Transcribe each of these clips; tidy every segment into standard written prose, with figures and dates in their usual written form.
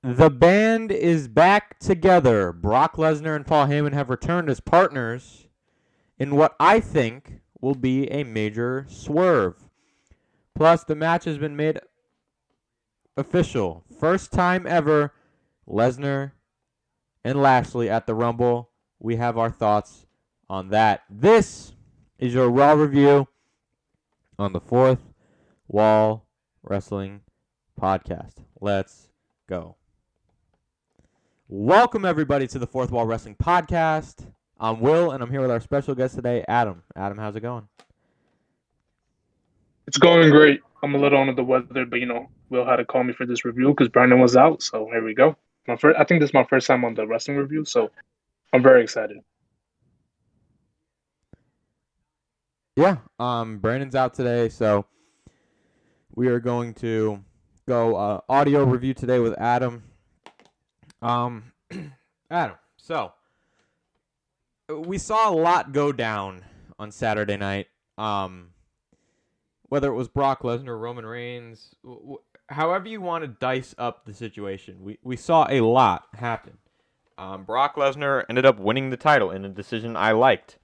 The band is back together. Brock Lesnar and Paul Heyman have returned as partners in what I think will be a major swerve. Plus, the match has been made official. First time ever, Lesnar and Lashley at the Rumble. We have our thoughts on that. This is your Raw review on the Fourth Wall Wrestling Podcast. Let's go. Welcome, everybody, to the Fourth Wall Wrestling Podcast. I'm Will, and I'm here with our special guest today, Adam. Adam, how's it going? It's going great. I'm a little under the weather, but Will had to call me for this review because Brandon was out. So here we go. I think this is my first time on the wrestling review, so I'm very excited. Yeah, Brandon's out today, so we are going to go audio review today with Adam. Adam, so we saw a lot go down on Saturday night. Whether it was Brock Lesnar or Roman Reigns, however you want to dice up the situation, we saw a lot happen. Brock Lesnar ended up winning the title in a decision I liked.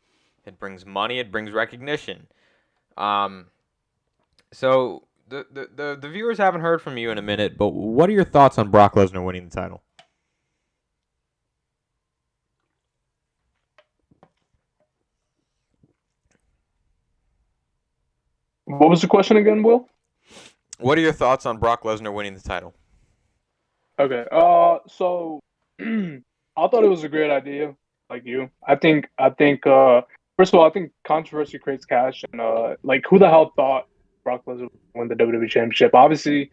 It brings money, it brings recognition. So the viewers haven't heard from you in a minute, but what are your thoughts on Brock Lesnar winning the title? What was the question again, Will? What are your thoughts on Brock Lesnar winning the title? Okay. So I thought it was a great idea, like you. First of all, I think controversy creates cash, and like who the hell thought Brock Lesnar would win the WWE Championship? Obviously,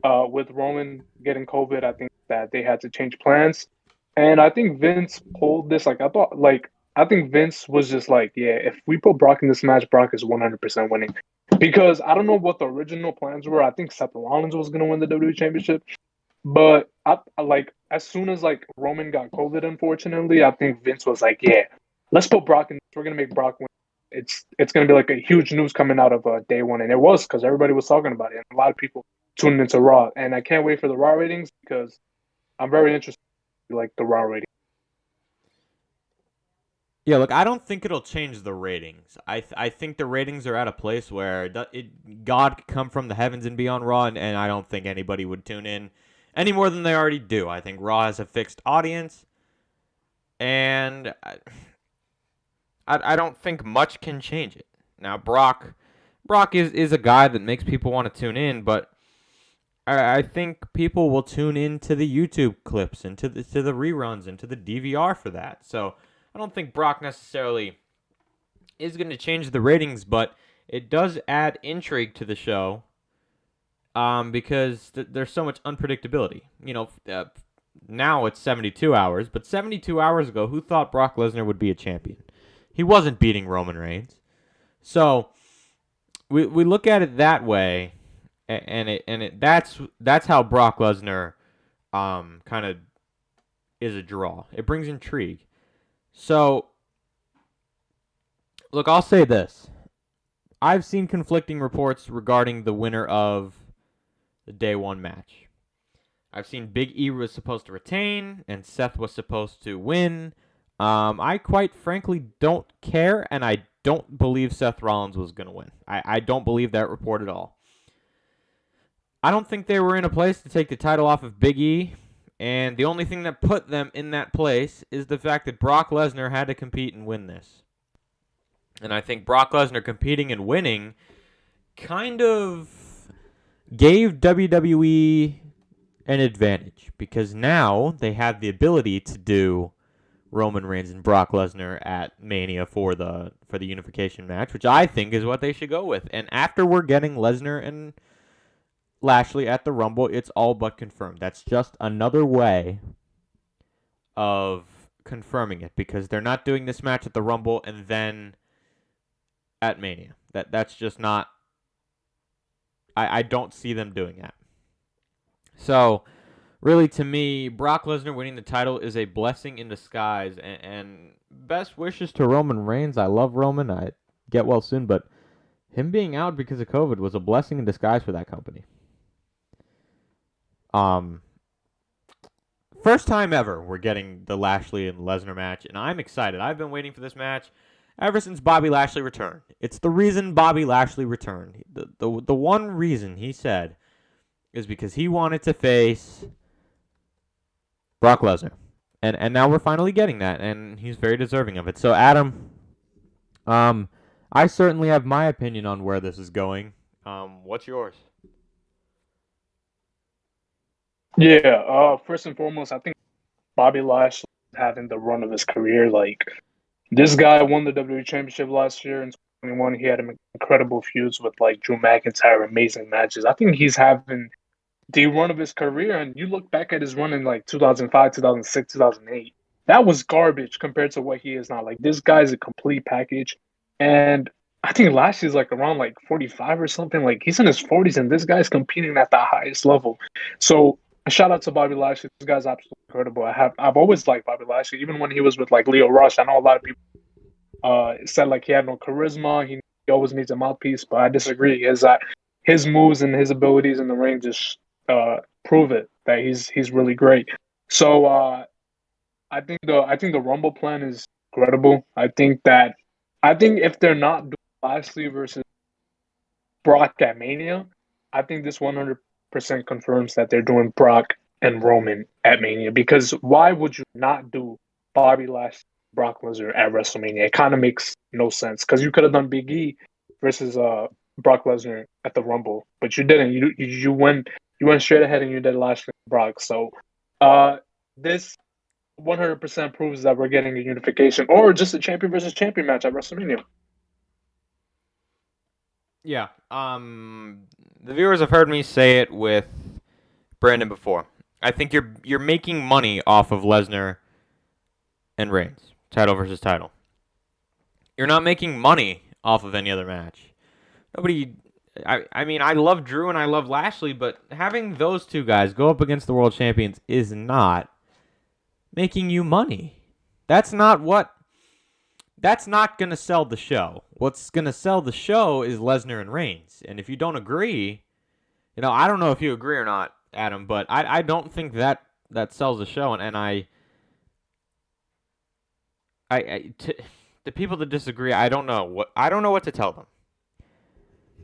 with Roman getting COVID, I think that they had to change plans, and I think Vince pulled this. I think Vince was just like, yeah, if we put Brock in this match, Brock is 100% winning. Because I don't know what the original plans were. I think Seth Rollins was going to win the WWE Championship. But as soon as like Roman got COVID, unfortunately, I think Vince was like, "Yeah, let's put Brock in. We're gonna make Brock win. It's gonna be like a huge news coming out of day one," and it was because everybody was talking about it, and a lot of people tuned into Raw, and I can't wait for the Raw ratings because I'm very interested in like the Raw ratings. Yeah, look, I don't think it'll change the ratings. I think the ratings are at a place where God could come from the heavens and be on Raw, and I don't think anybody would tune in any more than they already do. I think Raw has a fixed audience, and I don't think much can change it. Now, Brock is a guy that makes people want to tune in, but I think people will tune in to the YouTube clips and to the reruns and to the DVR for that. So I don't think Brock necessarily is going to change the ratings, but it does add intrigue to the show because there's so much unpredictability. Now it's 72 hours, but 72 hours ago, who thought Brock Lesnar would be a champion? He wasn't beating Roman Reigns. So we look at it that way, and that's how Brock Lesnar kind of is a draw. It brings intrigue. So, look, I'll say this. I've seen conflicting reports regarding the winner of the day one match. I've seen Big E was supposed to retain and Seth was supposed to win. I quite frankly don't care, and I don't believe Seth Rollins was going to win. I don't believe that report at all. I don't think they were in a place to take the title off of Big E. And the only thing that put them in that place is the fact that Brock Lesnar had to compete and win this. And I think Brock Lesnar competing and winning kind of gave WWE an advantage because now they have the ability to do Roman Reigns and Brock Lesnar at Mania for the unification match, which I think is what they should go with. And after we're getting Lesnar and Lashley at the Rumble, it's all but confirmed. That's just another way of confirming it because they're not doing this match at the Rumble and then at Mania. That's just not. I don't see them doing that. So, really, to me, Brock Lesnar winning the title is a blessing in disguise. And best wishes to Roman Reigns. I love Roman. I get well soon, but him being out because of COVID was a blessing in disguise for that company. first time ever we're getting the Lashley and Lesnar match, and I'm excited. I've been waiting for this match ever since Bobby Lashley returned. It's the reason Bobby Lashley returned. The one reason he said is because he wanted to face Brock Lesnar. And now we're finally getting that, and he's very deserving of it. So, Adam, I certainly have my opinion on where this is going. What's yours? Yeah, first and foremost, I think Bobby Lashley is having the run of his career. Like, this guy won the WWE Championship last year in 2021. He had incredible feuds with, like, Drew McIntyre, amazing matches. I think he's having the run of his career, and you look back at his run in, like, 2005, 2006, 2008, that was garbage compared to what he is now. Like, this guy's a complete package, and I think Lashley's, like, around, like, 45 or something. Like, he's in his 40s, and this guy's competing at the highest level. So, a shout out to Bobby Lashley. This guy's absolutely incredible. I've always liked Bobby Lashley, even when he was with, like, Leo Rush. I know a lot of people said, like, he had no charisma. He always needs a mouthpiece, but I disagree. His moves and his abilities in the ring just prove it that he's really great. So I think the Rumble plan is incredible. I think if they're not doing Lashley versus Brock at Mania, I think this 100% confirms that they're doing Brock and Roman at Mania, because why would you not do Bobby Lashley, Brock Lesnar at WrestleMania? It kind of makes no sense, because you could have done Big E versus Brock Lesnar at the Rumble, but you didn't. You went straight ahead and you did Lashley and Brock. So this 100% proves that we're getting a unification or just a champion versus champion match at WrestleMania. Yeah. The viewers have heard me say it with Brandon before. I think you're making money off of Lesnar and Reigns, title versus title. You're not making money off of any other match. Nobody. I mean, I love Drew and I love Lashley, but having those two guys go up against the world champions is not making you money. That's not going to sell the show. What's going to sell the show is Lesnar and Reigns. And if you don't agree, I don't know if you agree or not, Adam, but I don't think that sells the show. And the people that disagree, I don't know what to tell them.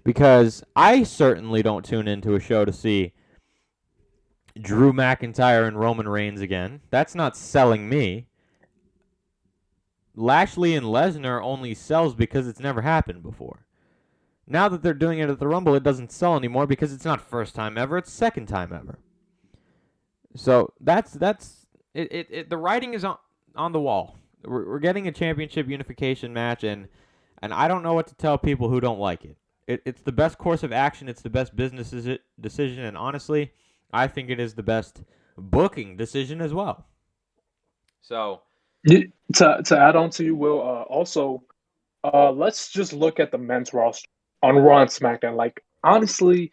Because I certainly don't tune into a show to see Drew McIntyre and Roman Reigns again. That's not selling me. Lashley and Lesnar only sells because it's never happened before. Now that they're doing it at the Rumble, it doesn't sell anymore because it's not first time ever, it's second time ever. So that's it. The writing is on the wall. We're getting a championship unification match, and I don't know what to tell people who don't like it. It's the best course of action. It's the best business decision, and honestly, I think it is the best booking decision as well. So, to add on to you, Will, also, let's just look at the men's roster on Raw and SmackDown. Like, honestly,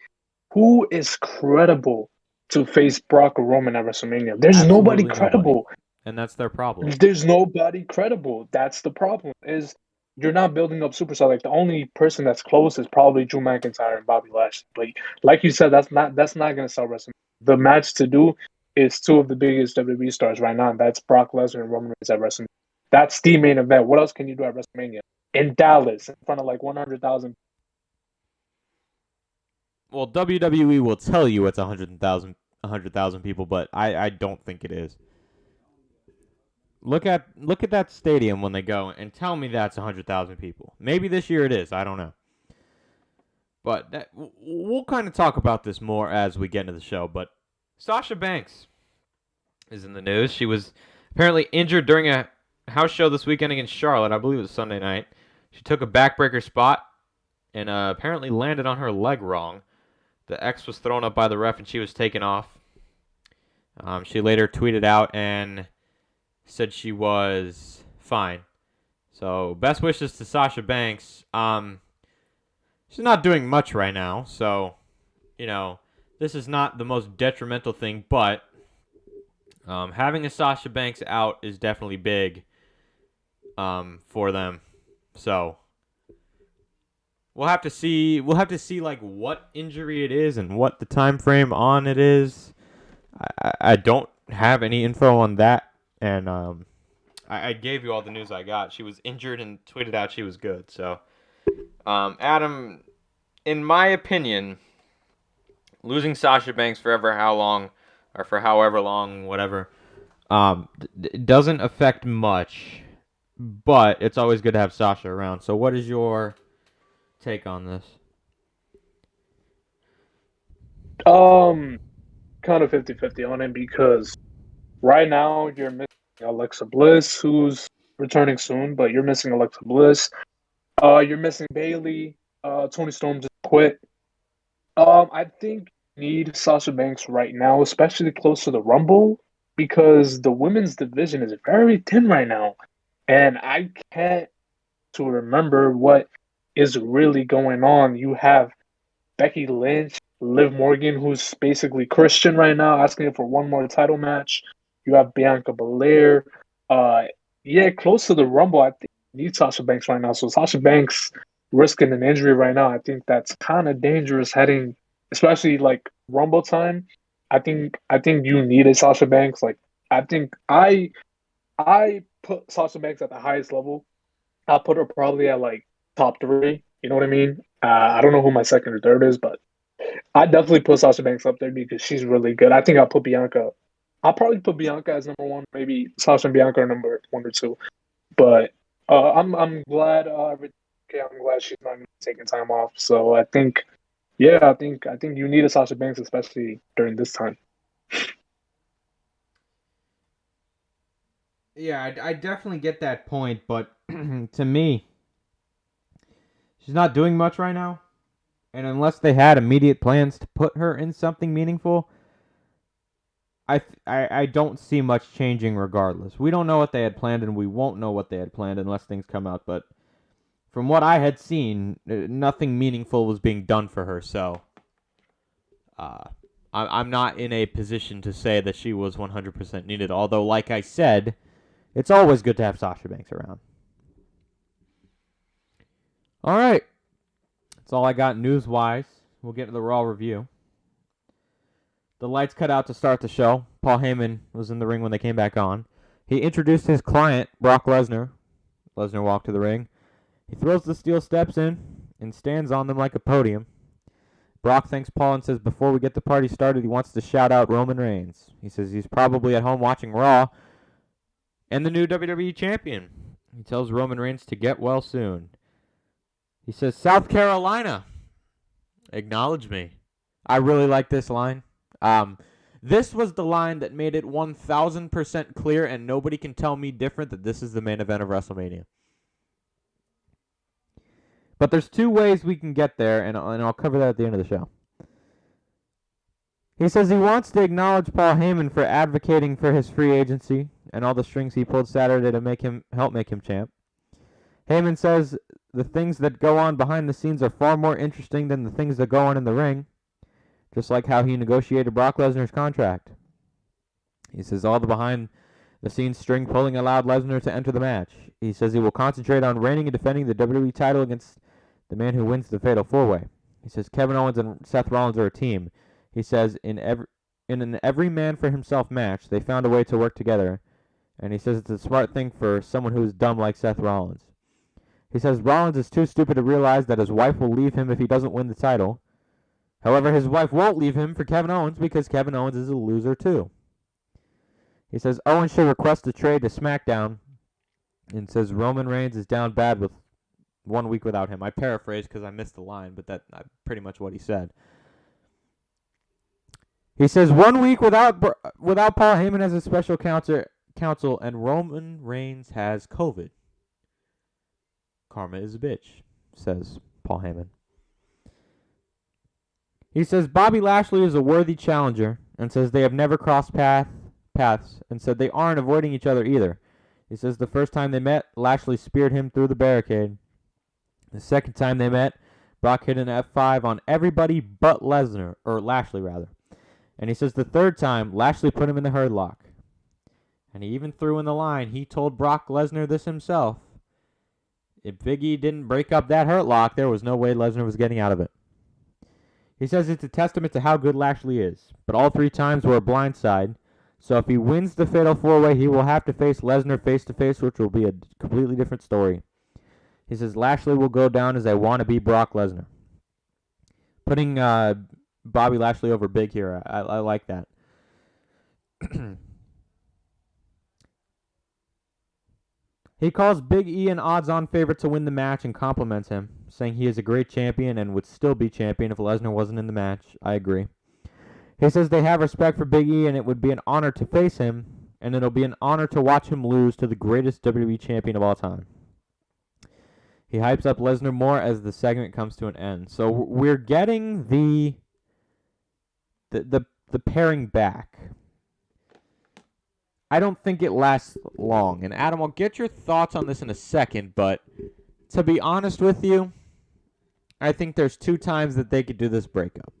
who is credible to face Brock or Roman at WrestleMania? There's nobody credible. And that's their problem. There's nobody credible. That's the problem. Is you're not building up superstar. Like, the only person that's close is probably Drew McIntyre and Bobby Lashley. But like you said, that's not going to sell WrestleMania. The match to do is two of the biggest WWE stars right now, and that's Brock Lesnar and Roman Reigns at WrestleMania. That's the main event. What else can you do at WrestleMania? In Dallas, in front of like 100,000. Well, WWE will tell you it's 100,000 people, but I don't think it is. Look at that stadium when they go and tell me that's 100,000 people. Maybe this year it is. I don't know. But we'll kind of talk about this more as we get into the show. But Sasha Banks is in the news. She was apparently injured during a house show this weekend against Charlotte. I believe it was Sunday night. She took a backbreaker spot and apparently landed on her leg wrong. The X was thrown up by the ref and she was taken off. She later tweeted out and said she was fine. So, best wishes to Sasha Banks. She's not doing much right now, so, this is not the most detrimental thing, but having a Sasha Banks out is definitely big for them. So, we'll have to see like what injury it is and what the time frame on it is. I don't have any info on that, and I gave you all the news I got. She was injured and tweeted out she was good. So, Adam, in my opinion, losing Sasha Banks forever, how long, or for however long, whatever, doesn't affect much. But it's always good to have Sasha around. So, what is your take on this? Kind of 50-50 on it because right now you're missing Alexa Bliss, who's returning soon, but you're missing Alexa Bliss. You're missing Bayley. Tony Storm just quit. I think you need Sasha Banks right now, especially close to the Rumble, because the women's division is very thin right now, and I can't to remember what is really going on. You have Becky Lynch, Liv Morgan, who's basically Christian right now, asking for one more title match. You have Bianca Belair. Uh, yeah, close to the Rumble. I think you need Sasha Banks right now. So Sasha Banks risking an injury right now, I think that's kind of dangerous heading, especially like Rumble time. I think you needed Sasha Banks. Like I think I put Sasha Banks at the highest level. I'll put her probably at like top three. You know what I mean? I don't know who my second or third is, but I definitely put Sasha Banks up there because she's really good. I think I'll put Bianca. I'll probably put Bianca as number one. Maybe Sasha and Bianca are number one or two. But I'm glad everything. Okay, I'm glad she's not gonna be taking time off. So I think, yeah, I think you need a Sasha Banks, especially during this time. Yeah, I definitely get that point, but to me, she's not doing much right now. And unless they had immediate plans to put her in something meaningful, I don't see much changing regardless. We don't know what they had planned, and we won't know what they had planned unless things come out. But from what I had seen, nothing meaningful was being done for her. So I'm not in a position to say that she was 100% needed. Although, like I said, it's always good to have Sasha Banks around. All right. That's all I got news-wise. We'll get to the Raw review. The lights cut out to start the show. Paul Heyman was in the ring when they came back on. He introduced his client, Brock Lesnar. Lesnar walked to the ring. He throws the steel steps in and stands on them like a podium. Brock thanks Paul and says before we get the party started, he wants to shout out Roman Reigns. He says he's probably at home watching Raw and the new WWE champion. He tells Roman Reigns to get well soon. He says, South Carolina, acknowledge me. I really like this line. This was the line that made it 1,000% clear, and nobody can tell me different that this is the main event of WrestleMania. But there's two ways we can get there, and I'll cover that at the end of the show. He says he wants to acknowledge Paul Heyman for advocating for his free agency and all the strings he pulled Saturday to help make him champ. Heyman says the things that go on behind the scenes are far more interesting than the things that go on in the ring, just like how he negotiated Brock Lesnar's contract. He says all the behind-the-scenes string pulling allowed Lesnar to enter the match. He says he will concentrate on reigning and defending the WWE title against the man who wins the Fatal 4-Way. He says Kevin Owens and Seth Rollins are a team. He says in an every man for himself match, they found a way to work together. And he says it's a smart thing for someone who is dumb like Seth Rollins. He says Rollins is too stupid to realize that his wife will leave him if he doesn't win the title. However, his wife won't leave him for Kevin Owens because Kevin Owens is a loser too. He says Owens should request a trade to SmackDown and says Roman Reigns is down bad with 1 week without him. I paraphrase because I missed the line, but that's pretty much what he said. He says 1 week without Paul Heyman as a special counsel and Roman Reigns has COVID. Karma is a bitch, says Paul Heyman. He says Bobby Lashley is a worthy challenger and says they have never crossed paths and said they aren't avoiding each other either. He says the first time they met, Lashley speared him through the barricade. The second time they met, Brock hit an F5 on everybody but Lesnar, or Lashley rather. And he says the third time, Lashley put him in the hurt lock. And he even threw in the line, he told Brock Lesnar this himself. If Big E didn't break up that hurt lock, there was no way Lesnar was getting out of it. He says it's a testament to how good Lashley is, but all 3 times were a blindside, So if he wins the Fatal 4-Way, he will have to face Lesnar face-to-face, which will be a completely different story. He says Lashley will go down as a wannabe Brock Lesnar. Putting Bobby Lashley over big here. I like that. He calls Big E an odds-on favorite to win the match and compliments him, saying he is a great champion and would still be champion if Lesnar wasn't in the match. I agree. He says they have respect for Big E and it would be an honor to face him, and it'll be an honor to watch him lose to the greatest WWE champion of all time. He hypes up Lesnar more as the segment comes to an end. So we're getting the pairing back. I don't think it lasts long. And Adam, I'll get your thoughts on this in a second, but to be honest with you, I think there's 2 times that they could do this breakup.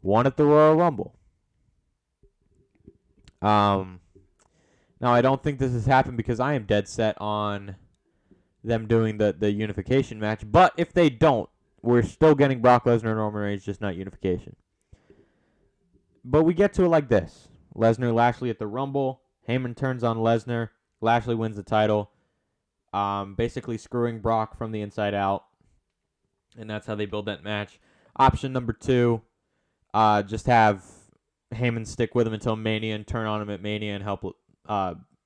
One at the Royal Rumble. Now, I don't think this has happened because I am dead set on them doing the unification match. But if they don't, we're still getting Brock Lesnar and Roman Reigns, just not unification. But we get to it like this. Lesnar, Lashley at the Rumble. Heyman turns on Lesnar. Lashley wins the title. Basically screwing Brock from the inside out. And that's how they build that match. Option number 2, just have Heyman stick with him until Mania and turn on him at Mania and help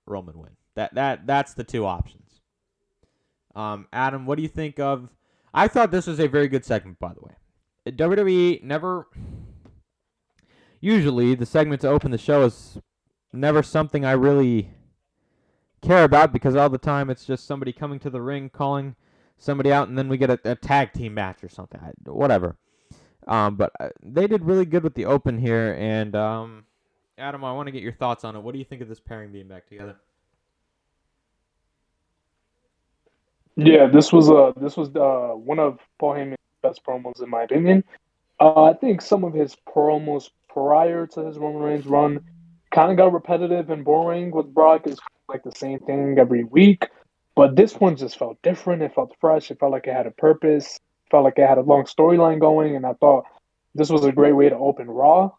Roman win. That's the 2 options. Adam, what do you think of... I thought this was a very good segment, by the way. WWE never... Usually, the segment to open the show is never something I really care about because all the time it's just somebody coming to the ring, calling somebody out, and then we get a tag team match or something. Whatever. But they did really good with the open here, and Adam, I want to get your thoughts on it. What do you think of this pairing being back together? Yeah, this was one of Paul Heyman's best promos in my opinion. I think some of his promos prior to his Roman Reigns run kind of got repetitive and boring with Brock. It's like the same thing every week. But this one just felt different. It felt fresh. It felt like it had a purpose. It felt like it had a long storyline going. And I thought this was a great way to open Raw.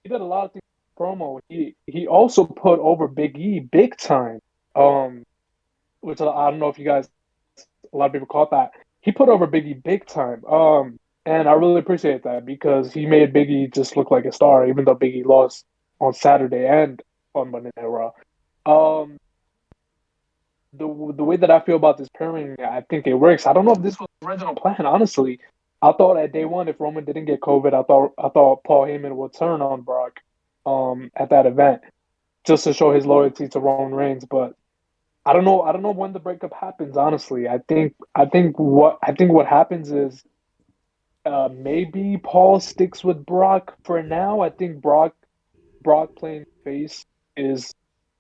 He did a lot of things in promo. He also put over Big E big time. Which I don't know if you guys, a lot of people caught that. He put over Big E big time. And I really appreciate that because he made Big E just look like a star, even though Big E lost on Saturday and on Monday Night Raw. The way that I feel about this pairing, I think it works. I don't know if this was the original plan, honestly. I thought at day one, if Roman didn't get COVID, I thought Paul Heyman would turn on Brock at that event just to show his loyalty to Roman Reigns. But I don't know when the breakup happens, honestly. I think what happens is maybe Paul sticks with Brock for now. I think Brock playing face is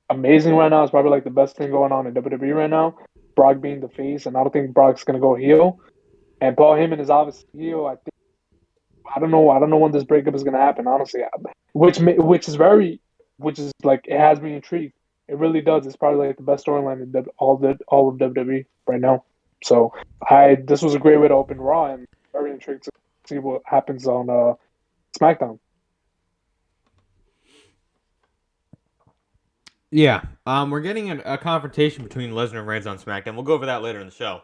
amazing right now. It's probably like the best thing going on in WWE right now. Brock being the face, and I don't think Brock's gonna go heel. And Paul Heyman is obviously heel. I don't know when this breakup is gonna happen. Honestly, which is like it has me intrigued. It really does. It's probably like the best storyline in all of WWE right now. So this was a great way to open Raw, and very intrigued to see what happens on SmackDown. Yeah, we're getting a confrontation between Lesnar and Reigns on SmackDown. We'll go over that later in the show.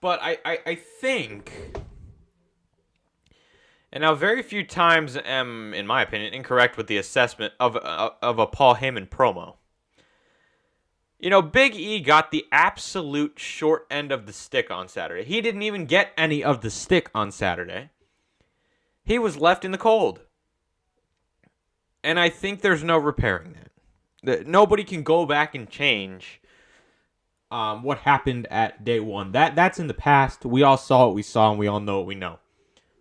But I think, and now very few times am, in my opinion, incorrect with the assessment of a Paul Heyman promo. You know, Big E got the absolute short end of the stick on Saturday. He didn't even get any of the stick on Saturday. He was left in the cold. And I think there's no repairing that. Nobody can go back and change what happened at day one. That's in the past. We all saw what we saw, and we all know what we know.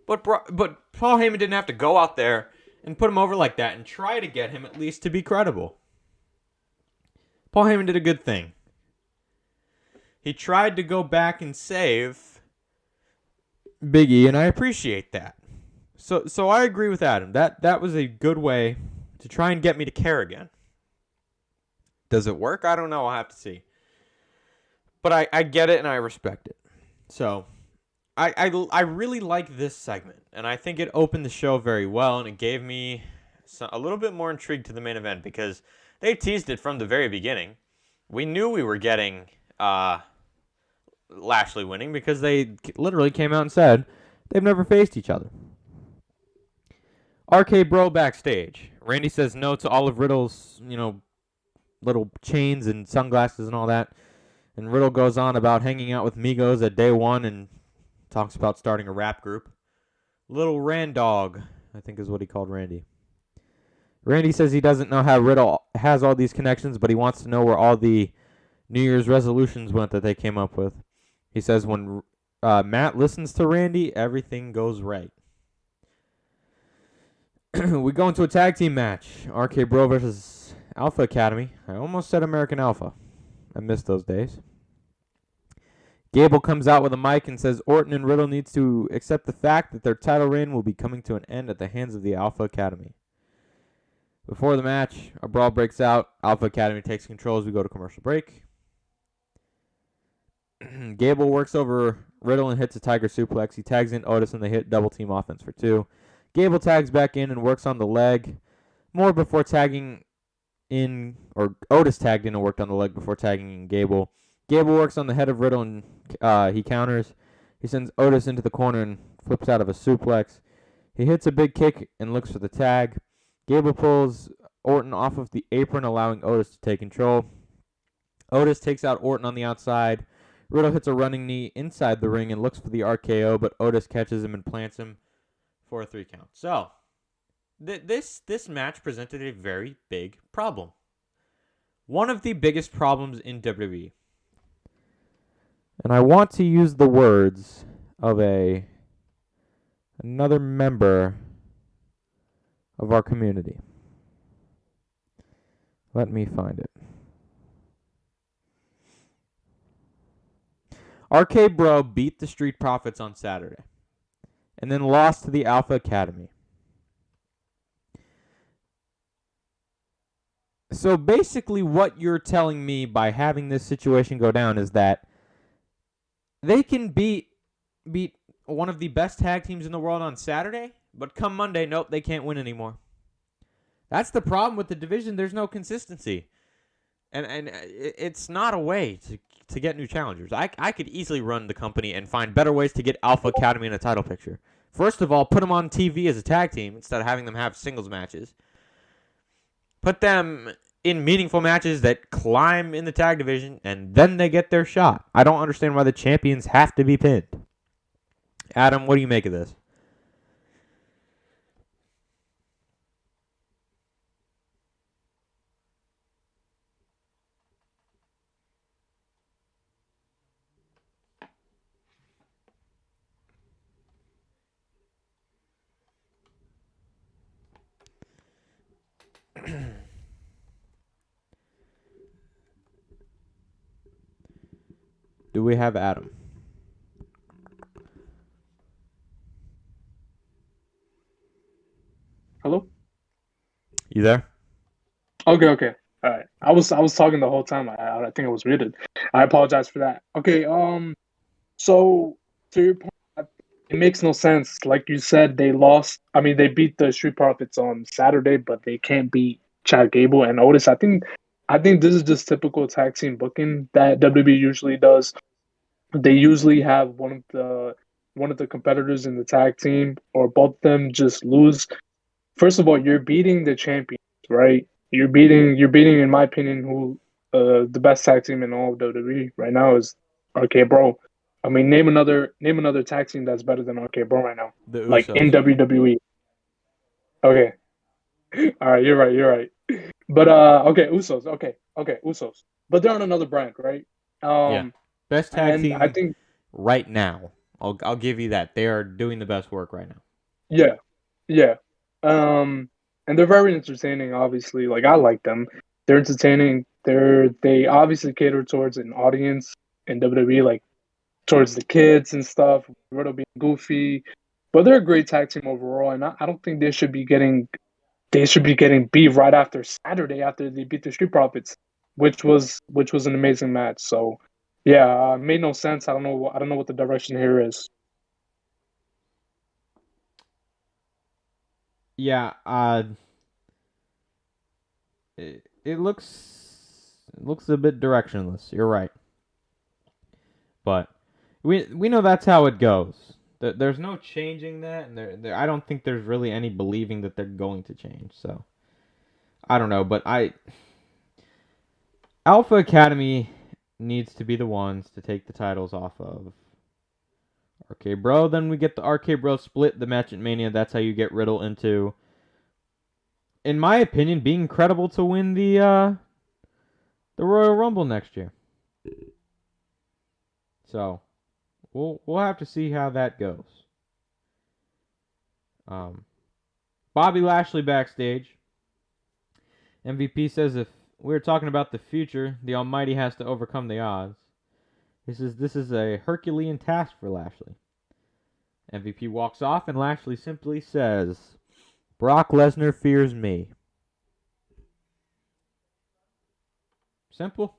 But Paul Heyman didn't have to go out there and put him over like that and try to get him at least to be credible. Paul Heyman did a good thing. He tried to go back and save Big E, and I appreciate that. So I agree with Adam. That was a good way to try and get me to care again. Does it work? I don't know. I'll have to see. But I get it and I respect it. So I really like this segment. And I think it opened the show very well. And it gave me a little bit more intrigued to the main event because they teased it from the very beginning. We knew we were getting Lashley winning because they literally came out and said they've never faced each other. RK Bro backstage. Randy says no to all of Riddle's, little chains and sunglasses and all that. And Riddle goes on about hanging out with Migos at day one and talks about starting a rap group. Little Randog, I think is what he called Randy. Randy says he doesn't know how Riddle has all these connections, but he wants to know where all the New Year's resolutions went that they came up with. He says when Matt listens to Randy, everything goes right. We go into a tag team match. RK Bro versus Alpha Academy. I almost said American Alpha. I missed those days. Gable comes out with a mic and says Orton and Riddle needs to accept the fact that their title reign will be coming to an end at the hands of the Alpha Academy. Before the match, a brawl breaks out. Alpha Academy takes control as we go to commercial break. Gable works over Riddle and hits a Tiger Suplex. He tags in Otis and they hit double team offense for 2. Gable tags back in and works on the leg. More before tagging in, or Otis tagged in and worked on the leg before tagging in Gable. Gable works on the head of Riddle and he counters. He sends Otis into the corner and flips out of a suplex. He hits a big kick and looks for the tag. Gable pulls Orton off of the apron, allowing Otis to take control. Otis takes out Orton on the outside. Riddle hits a running knee inside the ring and looks for the RKO, but Otis catches him and plants him for a 3 count. So, this match presented a very big problem. One of the biggest problems in WWE. And I want to use the words of another member of our community. Let me find it. RK Bro beat the Street Profits on Saturday and then lost to the Alpha Academy. So basically what you're telling me by having this situation go down is that they can beat one of the best tag teams in the world on Saturday, but come Monday, nope, they can't win anymore. That's the problem with the division. There's no consistency. And it's not a way to get new challengers. I could easily run the company and find better ways to get Alpha Academy in a title picture. First of all, put them on TV as a tag team instead of having them have singles matches. Put them in meaningful matches that climb in the tag division, and then they get their shot. I don't understand why the champions have to be pinned. Adam, what do you make of this? Do we have Adam? Hello? You there? Okay. All right. I was talking the whole time. I think I was muted. I apologize for that. Okay. So to your point, it makes no sense. Like you said, they lost. I mean, they beat the Street Profits on Saturday, but they can't beat Chad Gable and Otis. I think this is just typical tag team booking that WWE usually does. They usually have one of the competitors in the tag team or both of them just lose. First of all, you're beating the champions, right? You're beating, in my opinion, who the best tag team in all of WWE right now is RK Bro. I mean, name another tag team that's better than RK Bro right now, The like in Usos. WWE. Okay, all right, you're right. But okay, Usos. Okay, Usos. But they're on another brand, right? Yeah. Um, Best tag and I team think right now. I'll give you that. They are doing the best work right now. yeah, yeah. And they're very entertaining. Obviously, like I like them. They're entertaining. They obviously cater towards an audience in WWE, like towards the kids and stuff. Riddle being goofy, but they're a great tag team overall. And I don't think they should be getting beat right after Saturday after they beat the Street Profits, which was an amazing match. So yeah, made no sense. I don't know what the direction here is. Yeah, it looks a bit directionless. You're right, but we know that's how it goes. There's no changing that, and I don't think there's really any believing that they're going to change. So I don't know, but Alpha Academy needs to be the ones to take the titles off of RK Bro. Then we get the RK Bro split the match at Mania. That's how you get Riddle into, in my opinion, being credible to win the Royal Rumble next year. So we'll have to see how that goes. Bobby Lashley backstage. MVP says if we're talking about the future, the Almighty has to overcome the odds. He says this is a Herculean task for Lashley. MVP walks off and Lashley simply says, Brock Lesnar fears me. Simple.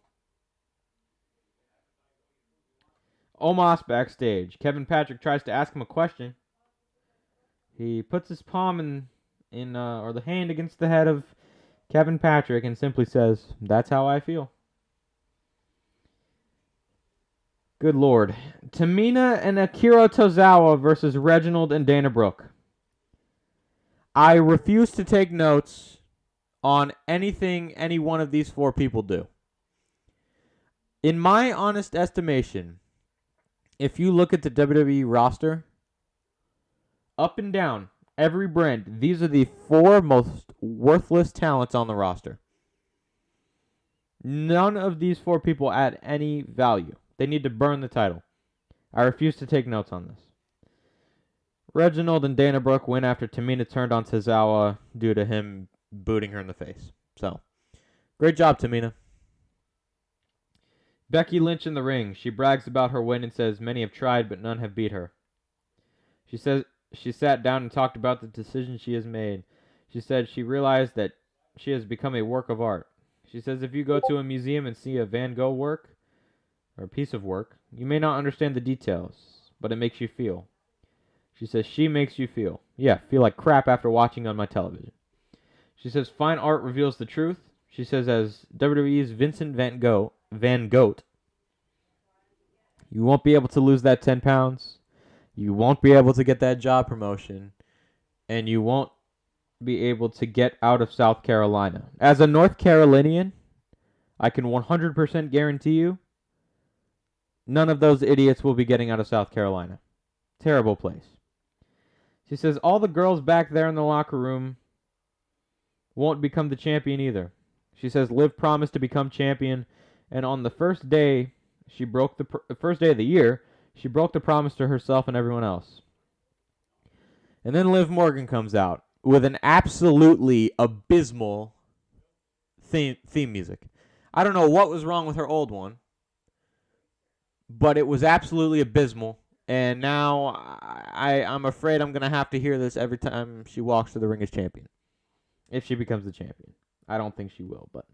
Omos backstage. Kevin Patrick tries to ask him a question. He puts his palm or the hand against the head of Kevin Patrick and simply says, that's how I feel. Good Lord. Tamina and Akira Tozawa versus Reginald and Dana Brooke. I refuse to take notes on anything any one of these four people do. In my honest estimation, if you look at the WWE roster, up and down, every brand, these are the four most worthless talents on the roster. None of these four people add any value. They need to burn the title. I refuse to take notes on this. Reginald and Dana Brooke win after Tamina turned on Tozawa due to him booting her in the face. So, great job, Tamina. Becky Lynch in the ring. She brags about her win and says many have tried, but none have beat her. She says she sat down and talked about the decision she has made. She said she realized that she has become a work of art. She says if you go to a museum and see a Van Gogh work, or a piece of work, you may not understand the details, but it makes you feel. She says she makes you feel. Yeah, feel like crap after watching on my television. She says fine art reveals the truth. She says as WWE's Vincent Van Gogh, you won't be able to lose that 10 pounds. You won't be able to get that job promotion. And you won't be able to get out of South Carolina. As a North Carolinian, I can 100% guarantee you, none of those idiots will be getting out of South Carolina. Terrible place. She says all the girls back there in the locker room won't become the champion either. She says Liv promised to become champion, and on the first day first day of the year, she broke the promise to herself and everyone else. And then Liv Morgan comes out with an absolutely abysmal theme music. I don't know what was wrong with her old one, but it was absolutely abysmal. And now I'm afraid I'm going to have to hear this every time she walks to the ring as champion. If she becomes the champion. I don't think she will, but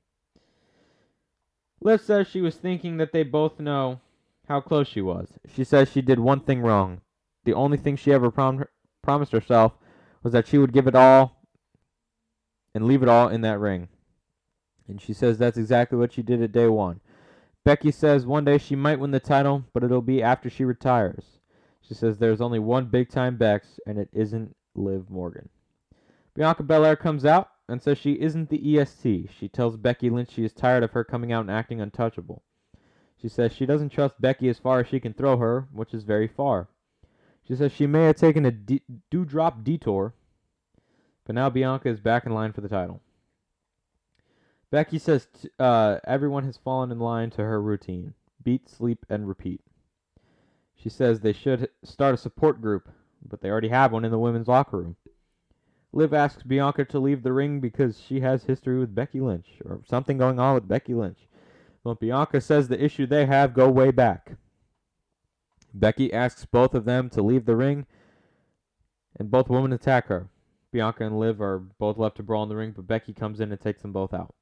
Liv says she was thinking that they both know how close she was. She says she did one thing wrong. The only thing she ever promised herself was that she would give it all and leave it all in that ring. And she says that's exactly what she did at day one. Becky says one day she might win the title, but it'll be after she retires. She says there's only one big-time Bex, and it isn't Liv Morgan. Bianca Belair comes out and says she isn't the EST. She tells Becky Lynch she is tired of her coming out and acting untouchable. She says she doesn't trust Becky as far as she can throw her, which is very far. She says she may have taken a dewdrop detour, but now Bianca is back in line for the title. Becky says everyone has fallen in line to her routine. Beat, sleep, and repeat. She says they should start a support group, but they already have one in the women's locker room. Liv asks Bianca to leave the ring because she has history with Becky Lynch, or something going on with Becky Lynch. But Bianca says the issue they have go way back. Becky asks both of them to leave the ring, and both women attack her. Bianca and Liv are both left to brawl in the ring, but Becky comes in and takes them both out.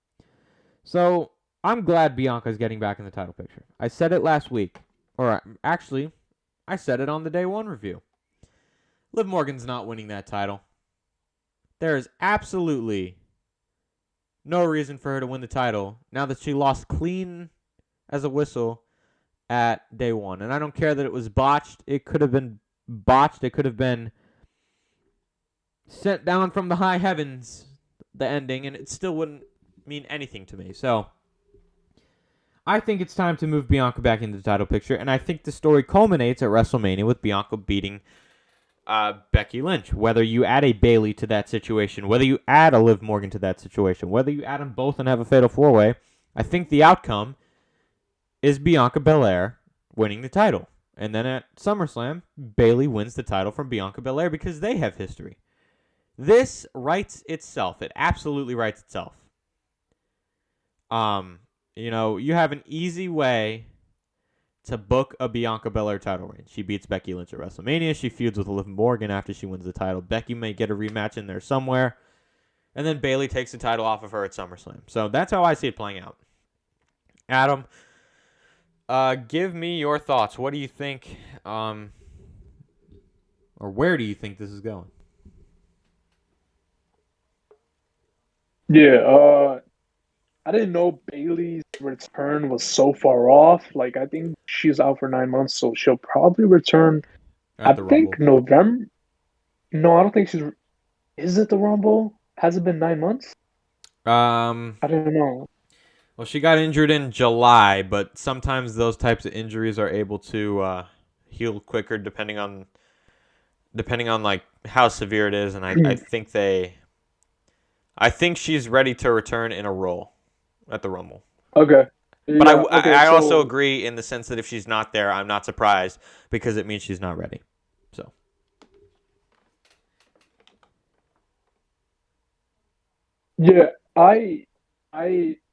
So, I'm glad Bianca's getting back in the title picture. I said it last week. Or, actually, I said it on the Day 1 review. Liv Morgan's not winning that title. There is absolutely No reason for her to win the title now that she lost clean as a whistle at day one. And I don't care that it was botched. It could have been botched. It could have been sent down from the high heavens, the ending, and it still wouldn't mean anything to me. So I think it's time to move Bianca back into the title picture, and I think the story culminates at WrestleMania with Bianca beating Becky Lynch. Whether you add a Bayley to that situation, whether you add a Liv Morgan to that situation, whether you add them both and have a fatal four-way, I think the outcome is Bianca Belair winning the title. And then at SummerSlam, Bayley wins the title from Bianca Belair because they have history. This writes itself. It absolutely writes itself. You have an easy way to book a Bianca Belair title reign. She beats Becky Lynch at WrestleMania. She feuds with Liv Morgan after she wins the title. Becky may get a rematch in there somewhere. And then Bayley takes the title off of her at SummerSlam. So that's how I see it playing out. Adam, give me your thoughts. What do you think, or where do you think this is going? Yeah, I didn't know Bailey's return was so far off. Like, I think she's out for 9 months, so she'll probably return. I At the think Rumble. November. No, I don't think she's. Is it the Rumble? Has it been 9 months? I don't know. Well, she got injured in July, but sometimes those types of injuries are able to heal quicker depending on like how severe it is, and I think she's ready to return in a role at the Rumble. Okay. But Yeah. Okay. I also So agree in the sense that if she's not there, I'm not surprised because it means she's not ready. So yeah, I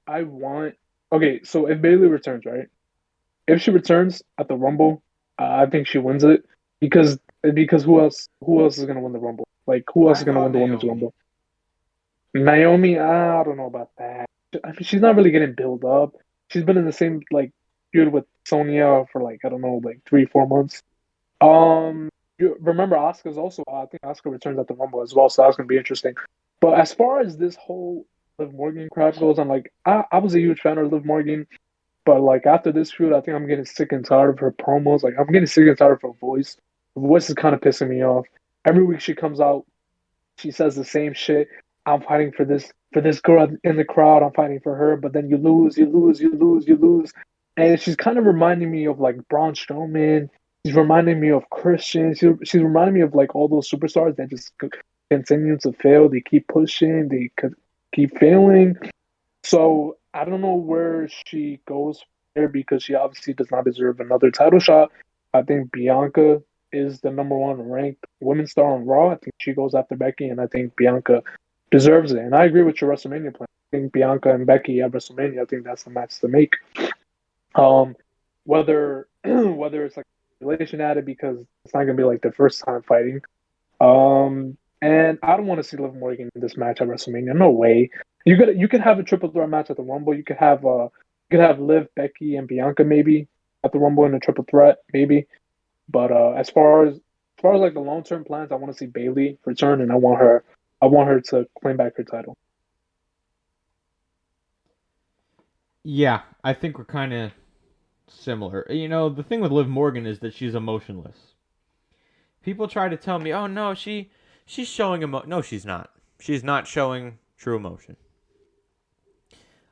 want. Okay. So if Bailey returns, right? If she returns at the Rumble, I think she wins it because who else is gonna win the Rumble? Like who else I is gonna thought win the Women's Naomi. Rumble? Naomi, I don't know about that. I mean, she's not really getting built up. She's been in the same like feud with Sonya for like I don't know, like 3, 4 months. You remember Asuka's also? I think Asuka returns at the Rumble as well, so that's gonna be interesting. But as far as this whole Liv Morgan crap goes, I'm like, I was a huge fan of Liv Morgan, but like after this feud, I think I'm getting sick and tired of her promos. Like I'm getting sick and tired of her voice. Her voice is kind of pissing me off. Every week she comes out, she says the same shit. I'm fighting for this girl in the crowd. I'm fighting for her, but then you lose, you lose, you lose, you lose. And she's kind of reminding me of like Braun Strowman. She's reminding me of Christian. She's reminding me of like all those superstars that just continue to fail. They keep pushing. They keep failing. So I don't know where she goes there because she obviously does not deserve another title shot. I think Bianca is the number one ranked women's star on Raw. I think she goes after Becky, and I think Bianca deserves it. And I agree with your WrestleMania plan. I think Bianca and Becky at WrestleMania. I think that's the match to make. Um, whether it's like relation added because it's not gonna be like their first time fighting. And I don't want to see Liv Morgan in this match at WrestleMania. No way. You could have a triple threat match at the Rumble. You could have Liv, Becky, and Bianca maybe at the Rumble in a triple threat maybe. But as far as like the long term plans, I want to see Bayley return, and I want her to claim back her title. Yeah, I think we're kind of similar. The thing with Liv Morgan is that she's emotionless. People try to tell me, "Oh no, she's showing emotion." No, she's not. She's not showing true emotion.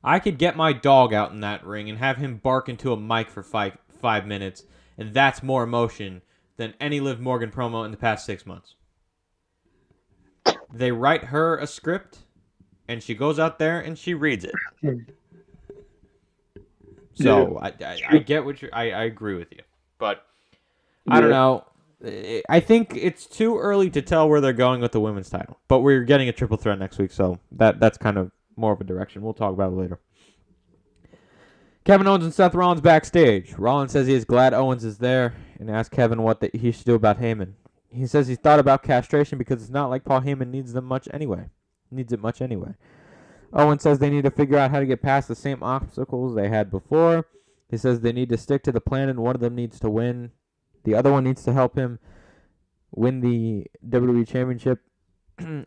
I could get my dog out in that ring and have him bark into a mic for 5 minutes, and that's more emotion than any Liv Morgan promo in the past 6 months. They write her a script, and she goes out there and she reads it. Yeah, So I get what I agree with you, but I don't yeah, know. I think it's too early to tell where they're going with the women's title, but we're getting a triple threat next week, so that's kind of more of a direction. We'll talk about it later. Kevin Owens and Seth Rollins backstage. Rollins says he is glad Owens is there and asks Kevin what he should do about Heyman. He says he thought about castration because it's not like Paul Heyman needs it much anyway. Owens says they need to figure out how to get past the same obstacles they had before. He says they need to stick to the plan and one of them needs to win. The other one needs to help him win the WWE Championship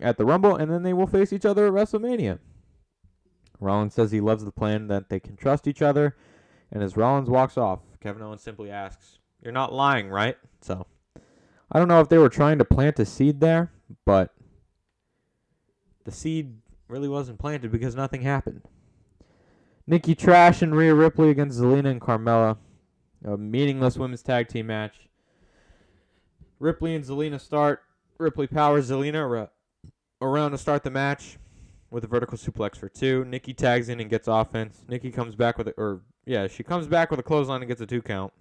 at the Rumble, and then they will face each other at WrestleMania. Rollins says he loves the plan, that they can trust each other, and as Rollins walks off, Kevin Owens simply asks, "You're not lying, right?" So, I don't know if they were trying to plant a seed there, but the seed really wasn't planted because nothing happened. Nikki Trash and Rhea Ripley against Zelina and Carmella. A meaningless women's tag team match. Ripley and Zelina start. Ripley powers Zelina around to start the match with a vertical suplex for 2. Nikki tags in and gets offense. Nikki comes back with she comes back with a clothesline and gets a 2 count.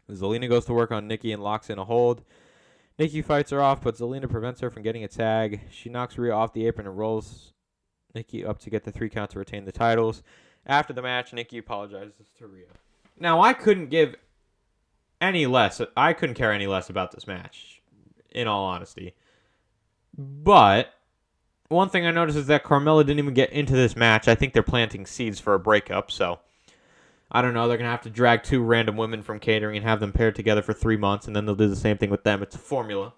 Zelina goes to work on Nikki and locks in a hold. Nikki fights her off, but Zelina prevents her from getting a tag. She knocks Rhea off the apron and rolls Nikki up to get the 3 count to retain the titles. After the match, Nikki apologizes to Rhea. Now, I couldn't care any less about this match, in all honesty. But one thing I noticed is that Carmella didn't even get into this match. I think they're planting seeds for a breakup, so I don't know. They're going to have to drag 2 random women from catering and have them paired together for 3 months, and then they'll do the same thing with them. It's a formula.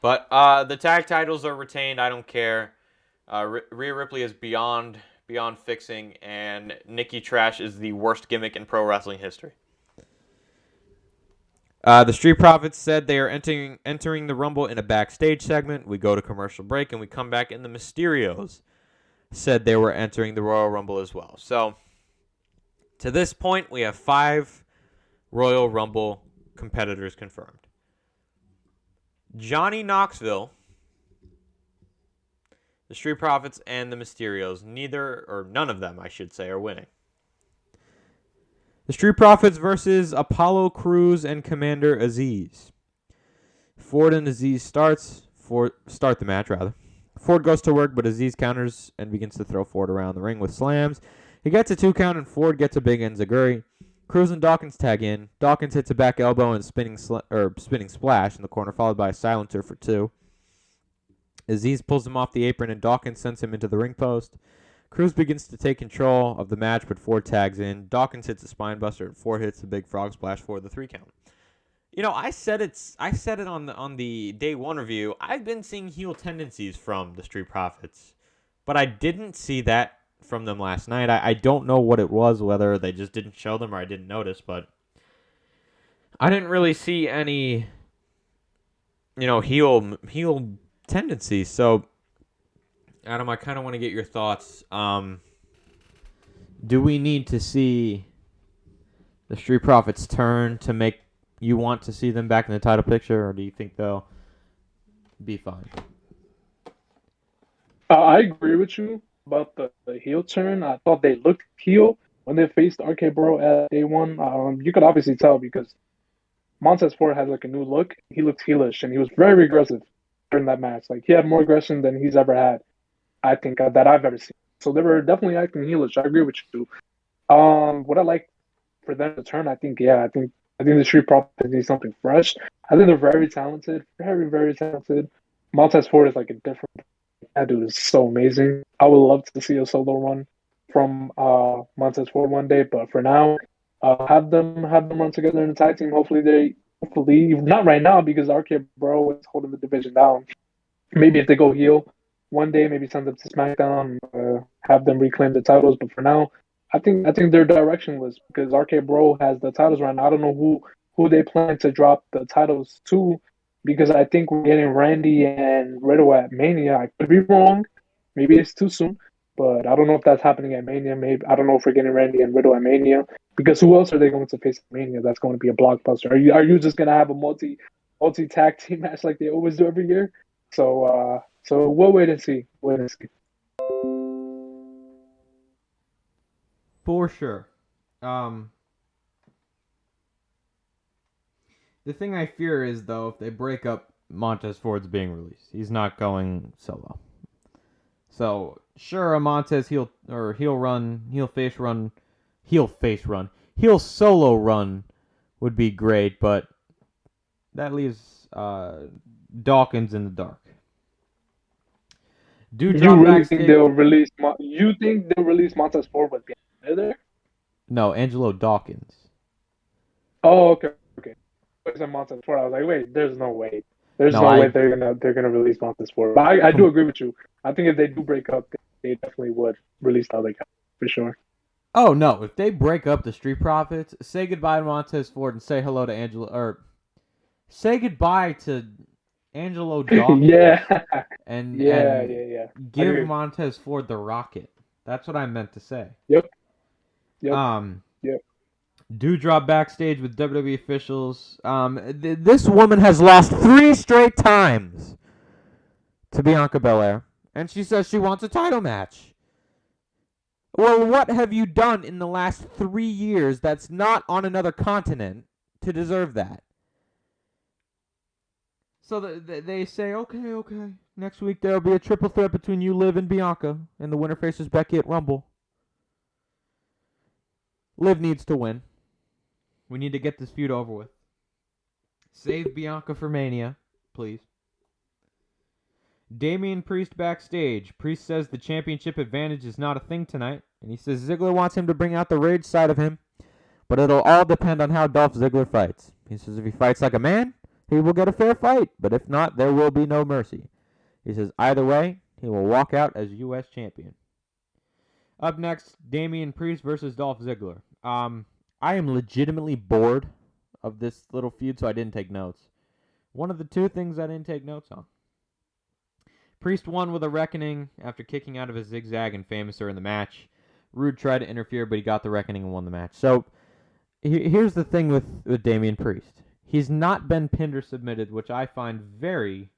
But the tag titles are retained. I don't care. Rhea Ripley is beyond fixing, and Nikki Trash is the worst gimmick in pro wrestling history. The Street Profits said they are entering the Rumble in a backstage segment. We go to commercial break, and we come back, and the Mysterios said they were entering the Royal Rumble as well. So, to this point, we have 5 Royal Rumble competitors confirmed. Johnny Knoxville, the Street Profits, and the Mysterios, none of them, I should say, are winning. The Street Profits versus Apollo Crews and Commander Aziz. Ford and Aziz start the match, rather. Ford goes to work, but Aziz counters and begins to throw Ford around the ring with slams. He gets a 2 count, and Ford gets a big enziguri. Crews and Dawkins tag in. Dawkins hits a back elbow and spinning splash in the corner, followed by a silencer for 2. Aziz pulls him off the apron, and Dawkins sends him into the ring post. Crews begins to take control of the match, but Ford tags in. Dawkins hits a spine buster, and Ford hits the big frog splash for the 3 count. You know, I said it on the day 1 review. I've been seeing heel tendencies from the Street Profits, but I didn't see that from them last night. I don't know what it was, whether they just didn't show them or I didn't notice, but I didn't really see any, heel tendencies. So, Adam, I kind of want to get your thoughts. Do we need to see the Street Profits turn to make you want to see them back in the title picture, or do you think they'll be fine? I agree with you about the heel turn. I thought they looked heel when they faced RK Bro at day 1. You could obviously tell because Montez Ford has like a new look. He looked heelish, and he was very aggressive during that match. Like, he had more aggression than he's ever had, I think, that I've ever seen. So they were definitely acting heelish. I agree with you. What I like for them to turn, I think the Street Profits need something fresh. I think they're very talented, very, very talented. Montez Ford is like a different. That dude is so amazing. I would love to see a solo run from Montez Ford one day, but for now, have them run together in a tag team. Hopefully not right now because RK Bro is holding the division down. Maybe if they go heel one day, maybe send them to SmackDown, have them reclaim the titles. But for now, I think they're directionless because RK Bro has the titles right now. I don't know who they plan to drop the titles to, because I think we're getting Randy and Riddle at Mania. I could be wrong. Maybe it's too soon, but I don't know if that's happening at Mania. Maybe I don't know if we're getting Randy and Riddle at Mania, because who else are they going to face at Mania? That's going to be a blockbuster. Are you just going to have a multi tag team match like they always do every year? So we'll wait and see. For sure. The thing I fear is, though, if they break up, Montez Ford's being released. He's not going solo. So, sure, a Montez heel solo run would be great, but that leaves Dawkins in the dark. You really think they'll release? You think they'll release Montez Ford with the there? No, Angelo Dawkins. Oh, okay. I said Montez Ford. I was like, wait, there's no way. There's no way they're gonna release Montez Ford. But I do agree with you. I think if they do break up, they definitely would release the other guy for sure. Oh no! If they break up the Street Profits, say goodbye to Montez Ford and say hello to Angelo, or say goodbye to Angelo Dawkins, Yeah, and yeah. I give agree. Montez Ford the Rocket. That's what I meant to say. Yep, yep, Um, yep. Dewdrop backstage with WWE officials. This woman has lost 3 straight times to Bianca Belair, and she says she wants a title match. Well, what have you done in the last 3 years that's not on another continent to deserve that? So they say, okay. Next week there'll be a triple threat between you, Liv, and Bianca, and the winner faces Becky at Rumble. Liv needs to win. We need to get this feud over with. Save Bianca for Mania, please. Damian Priest backstage. Priest says the championship advantage is not a thing tonight, and he says Ziggler wants him to bring out the rage side of him, but it'll all depend on how Dolph Ziggler fights. He says if he fights like a man, he will get a fair fight, but if not, there will be no mercy. He says either way, he will walk out as U.S. champion. Up next, Damian Priest versus Dolph Ziggler. I am legitimately bored of this little feud, so I didn't take notes. One of the 2 things I didn't take notes on. Priest won with a reckoning after kicking out of a zigzag and Famouser in the match. Rude tried to interfere, but he got the reckoning and won the match. So, here's the thing with Damian Priest. He's not been pinned or submitted, which I find very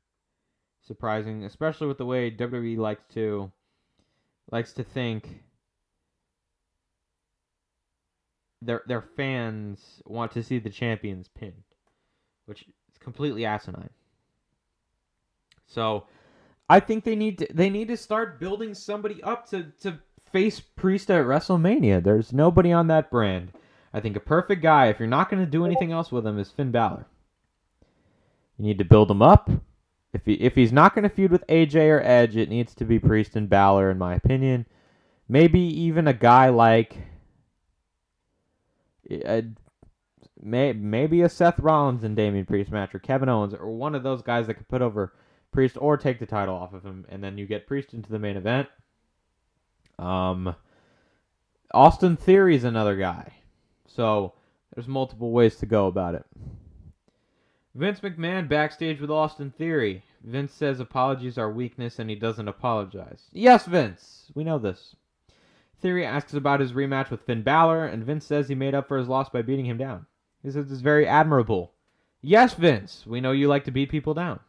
surprising, especially with the way WWE likes to think their fans want to see the champions pinned, which is completely asinine. So, I think they need to start building somebody up to face Priest at WrestleMania. There's nobody on that brand. I think a perfect guy, if you're not going to do anything else with him, is Finn Balor. You need to build him up. If he's not going to feud with AJ or Edge, it needs to be Priest and Balor, in my opinion. Maybe even a guy like maybe a Seth Rollins and Damian Priest match, or Kevin Owens, or one of those guys that could put over Priest or take the title off of him, and then you get Priest into the main event. Austin Theory is another guy. So there's multiple ways to go about it. Vince McMahon backstage with Austin Theory. Vince says apologies are weakness and he doesn't apologize. Yes, Vince. We know this. Theory asks about his rematch with Finn Balor, and Vince says he made up for his loss by beating him down. He says it's very admirable. Yes, Vince. We know you like to beat people down.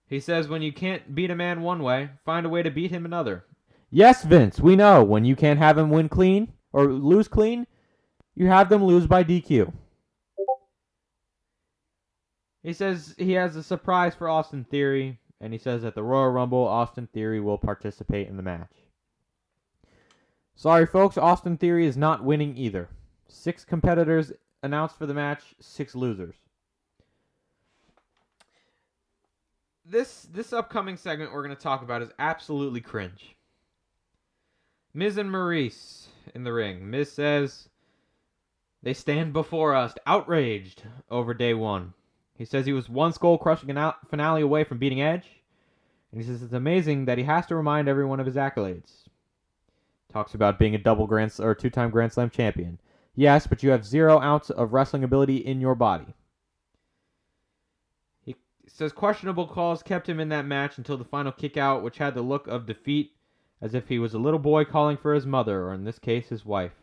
He says when you can't beat a man one way, find a way to beat him another. Yes, Vince. We know when you can't have him win clean or lose clean, you have them lose by DQ. He says he has a surprise for Austin Theory, and he says at the Royal Rumble, Austin Theory will participate in the match. Sorry, folks, Austin Theory is not winning either. 6 competitors announced for the match, 6 losers. This upcoming segment we're going to talk about is absolutely cringe. Miz and Maurice in the ring. Miz says they stand before us outraged over day 1. He says he was one skull-crushing finale away from beating Edge, and he says it's amazing that he has to remind everyone of his accolades. Talks about being a 2-time Grand Slam champion. Yes, but you have 0 ounce of wrestling ability in your body. He says questionable calls kept him in that match until the final kick out, which had the look of defeat, as if he was a little boy calling for his mother, or in this case, his wife.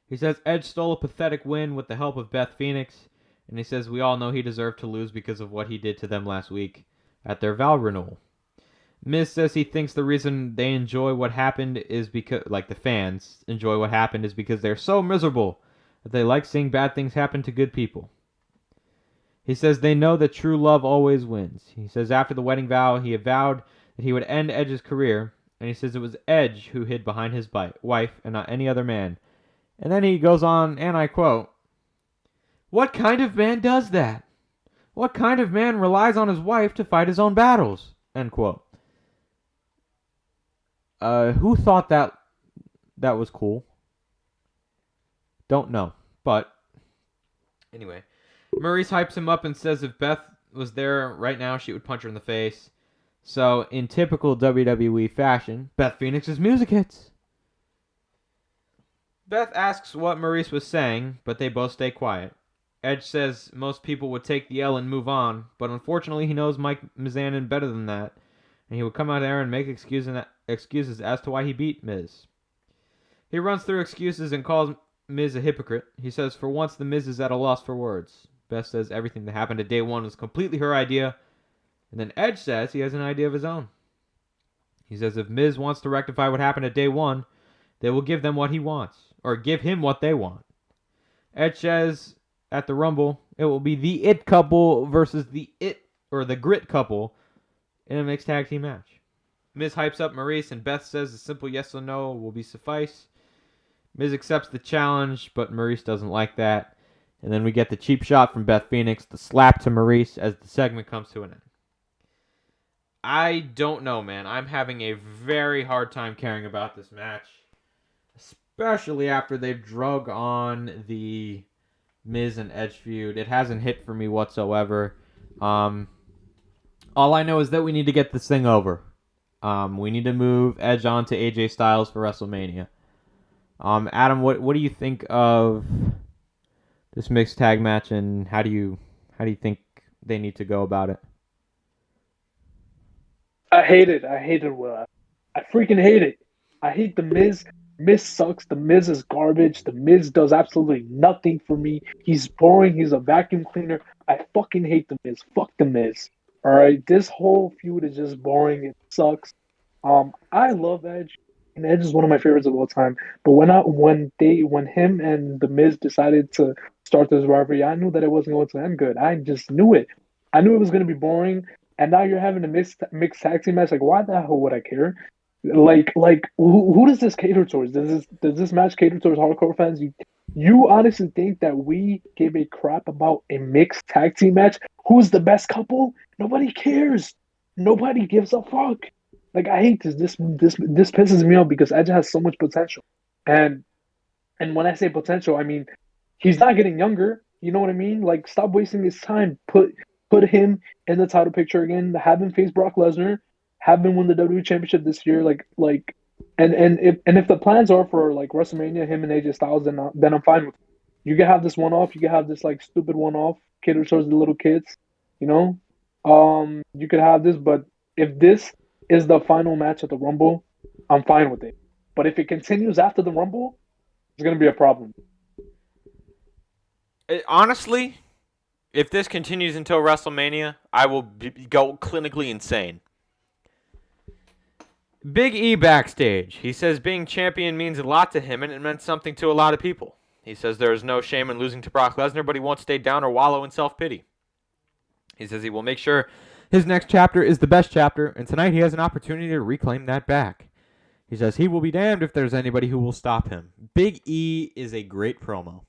He says Edge stole a pathetic win with the help of Beth Phoenix, and he says we all know he deserved to lose because of what he did to them last week at their vow renewal. Miz says he thinks the reason they enjoy what happened is because, like the fans enjoy what happened, is because they're so miserable that they like seeing bad things happen to good people. He says they know that true love always wins. He says after the wedding vow, he vowed that he would end Edge's career, and he says it was Edge who hid behind his wife and not any other man. And then he goes on, and I quote, "What kind of man does that? What kind of man relies on his wife to fight his own battles?" End quote. Who thought that was cool? Don't know. But anyway, Maurice hypes him up and says if Beth was there right now, she would punch her in the face. So, in typical WWE fashion, Beth Phoenix's music hits. Beth asks what Maurice was saying, but they both stay quiet. Edge says most people would take the L and move on, but unfortunately he knows Mike Mizanin better than that, and he would come out there and make excuses as to why he beat Miz. He runs through excuses and calls Miz a hypocrite. He says for once the Miz is at a loss for words. Beth says everything that happened at day one was completely her idea, and then Edge says he has an idea of his own. He says if Miz wants to rectify what happened at day one, they will give them what he wants, or give him what they want. Edge says at the Rumble, it will be the It couple versus the Grit couple in a mixed tag team match. Miz hypes up Maurice, and Beth says a simple yes or no will be suffice. Miz accepts the challenge, but Maurice doesn't like that. And then we get the cheap shot from Beth Phoenix, the slap to Maurice as the segment comes to an end. I don't know, man. I'm having a very hard time caring about this match, especially after they've drug on the Miz and Edge feud. It hasn't hit for me whatsoever. All I know is that we need to get this thing over. We need to move Edge on to AJ Styles for WrestleMania. Adam, what do you think of this mixed tag match, and how do you think they need to go about it? I hate it. I hate it, Will. I freaking hate it. I hate the Miz. Miz sucks. The Miz is garbage. The Miz does absolutely nothing for me. He's boring. He's a vacuum cleaner. I fucking hate the Miz. Fuck the Miz. All right, this whole feud is just boring. It sucks. I love Edge, and Edge is one of my favorites of all time. But when him and the Miz decided to start this rivalry, I knew that it wasn't going to end good. I just knew it. I knew it was going to be boring. And now you're having a mixed tag team match. Like, why the hell would I care? Like who does this cater towards? Does this match cater towards hardcore fans? You honestly think that we give a crap about a mixed tag team match? Who's the best couple? Nobody cares. Nobody gives a fuck. Like, I hate this. This pisses me off because Edge has so much potential. And when I say potential, I mean he's not getting younger. You know what I mean? Like, stop wasting his time. Put him in the title picture again. Have him face Brock Lesnar. Have him win the WWE Championship this year. And if the plans are for like WrestleMania, him and AJ Styles, then I'm fine with it. You can have this one off. You can have this like stupid one off, cater towards the little kids. You know, you could have this, but if this is the final match at the Rumble, I'm fine with it. But if it continues after the Rumble, it's gonna be a problem. Honestly, if this continues until WrestleMania, I will go clinically insane. Big E backstage. He says being champion means a lot to him, and it meant something to a lot of people. He says there is no shame in losing to Brock Lesnar, but he won't stay down or wallow in self-pity. He says he will make sure his next chapter is the best chapter, and tonight he has an opportunity to reclaim that back. He says he will be damned if there's anybody who will stop him. Big E is a great promo.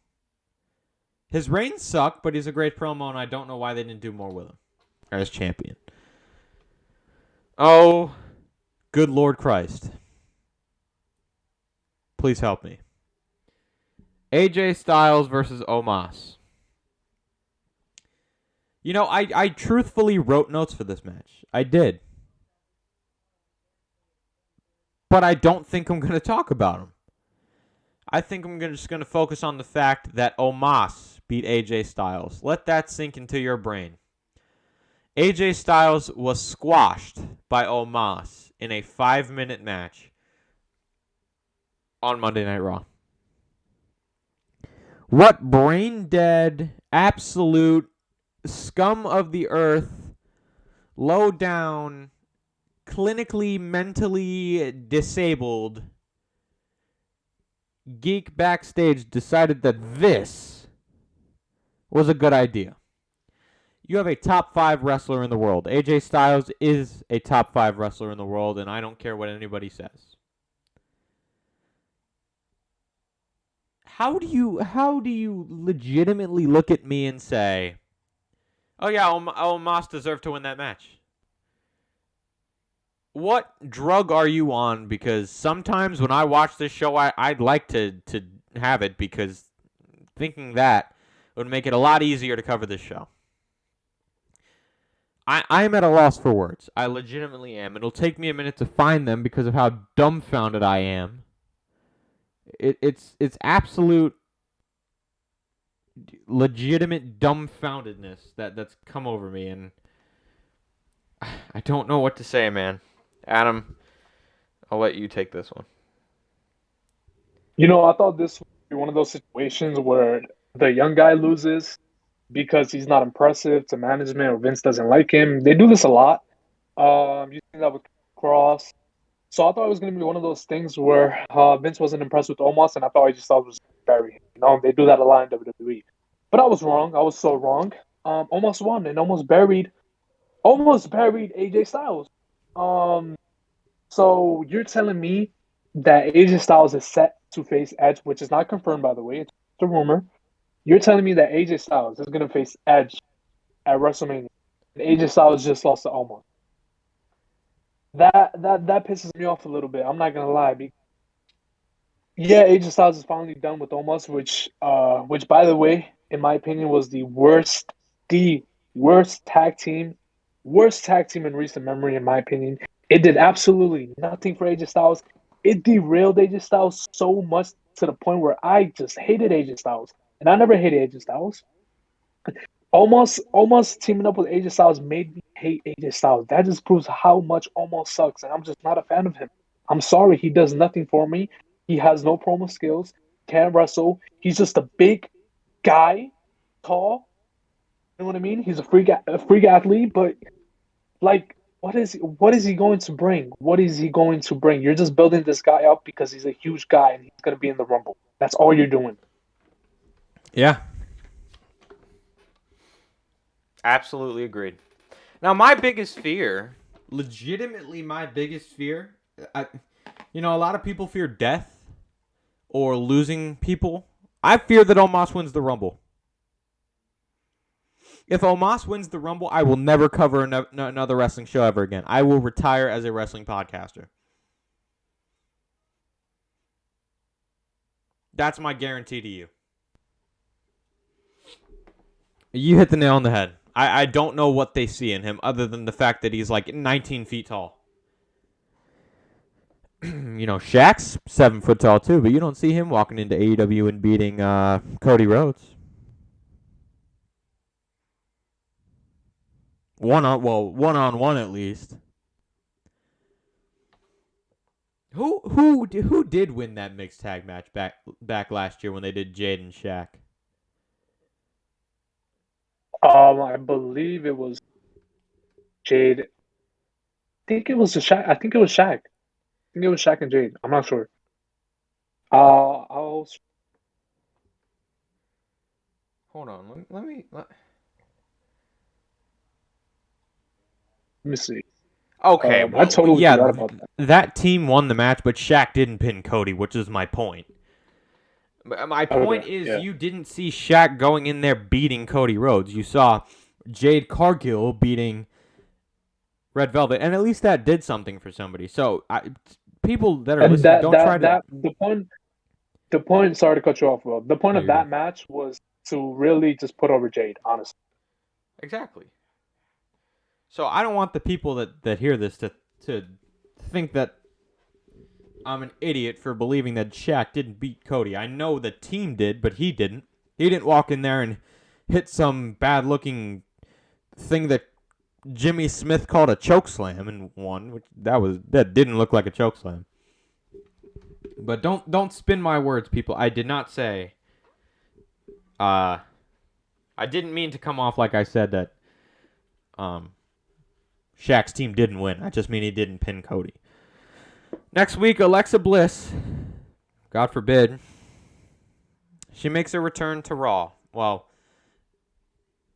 His reigns suck, but he's a great promo, and I don't know why they didn't do more with him as champion. Oh, good Lord Christ. Please help me. AJ Styles versus Omos. You know, I truthfully wrote notes for this match. I did. But I don't think I'm going to talk about him. I think I'm just going to focus on the fact that Omos beat AJ Styles. Let that sink into your brain. AJ Styles was squashed by Omos in a 5-minute match on Monday Night Raw. What brain-dead, absolute scum of the earth, low down, clinically, mentally disabled geek backstage decided that this was a good idea? You have a top 5 wrestler in the world. AJ Styles is a top 5 wrestler in the world, and I don't care what anybody says. How do you legitimately look at me and say, oh yeah, Omos deserved to win that match? What drug are you on? Because sometimes when I watch this show, I'd like to have it, because thinking that would make it a lot easier to cover this show. I am at a loss for words. I legitimately am. It'll take me a minute to find them because of how dumbfounded I am. It's absolute legitimate dumbfoundedness that's come over me, and I don't know what to say, man. Adam, I'll let you take this one. I thought this would be one of those situations where the young guy loses because he's not impressive to management or Vince doesn't like him. They do this a lot. You see that with Cross. So I thought it was going to be one of those things where Vince wasn't impressed with Omos, and I thought AJ Styles was bury him. They do that a lot in WWE. But I was wrong. I was so wrong. Almost won and almost buried AJ Styles. So you're telling me that AJ Styles is set to face Edge, which is not confirmed, by the way. It's a rumor. You're telling me that AJ Styles is going to face Edge at WrestleMania, and AJ Styles just lost to Omos. That pisses me off a little bit. I'm not gonna lie. Yeah, AJ Styles is finally done with Omos, which by the way, in my opinion, was the worst tag team in recent memory, in my opinion. It did absolutely nothing for AJ Styles. It derailed AJ Styles so much to the point where I just hated AJ Styles, and I never hated AJ Styles. Almost teaming up with AJ Styles made me hate AJ Styles. That just proves how much Almost sucks, and I'm just not a fan of him. I'm sorry, he does nothing for me. He has no promo skills, can't wrestle. He's just a big guy, tall. You know what I mean? He's a freak athlete, but like, what is he going to bring? What is he going to bring? You're just building this guy up because he's a huge guy and he's going to be in the Rumble. That's all you're doing. Yeah. Absolutely agreed. Now, my biggest fear, legitimately my biggest fear, a lot of people fear death or losing people. I fear that Omos wins the Rumble. If Omos wins the Rumble, I will never cover another wrestling show ever again. I will retire as a wrestling podcaster. That's my guarantee to you. You hit the nail on the head. I don't know what they see in him other than the fact that he's like 19 feet tall. Shaq's 7 foot tall too, but you don't see him walking into AEW and beating Cody Rhodes. One on one at least. Who did win that mixed tag match back last year when they did Jade and Shaq? I believe it was Jade. I think it was Shaq. I think it was Shaq. I think it was Shaq and Jade. I'm not sure. I'll. Hold on. Let me see. Okay, I totally forgot about that. That team won the match, but Shaq didn't pin Cody, which is my point. My point is you didn't see Shaq going in there beating Cody Rhodes. You saw Jade Cargill beating Red Velvet, and at least that did something for somebody. So people that are listening, don't try to... The point, sorry to cut you off, Will. The point of that match was to really just put over Jade, honestly. Exactly. So I don't want the people that hear this to think that I'm an idiot for believing that Shaq didn't beat Cody. I know the team did, but he didn't. He didn't walk in there and hit some bad-looking thing that Jimmy Smith called a chokeslam and won, which that didn't look like a chokeslam. But don't spin my words, people. I did not say. I didn't mean to come off like I said that. Shaq's team didn't win. I just mean he didn't pin Cody. Next week, Alexa Bliss, God forbid, she makes a return to Raw. Well,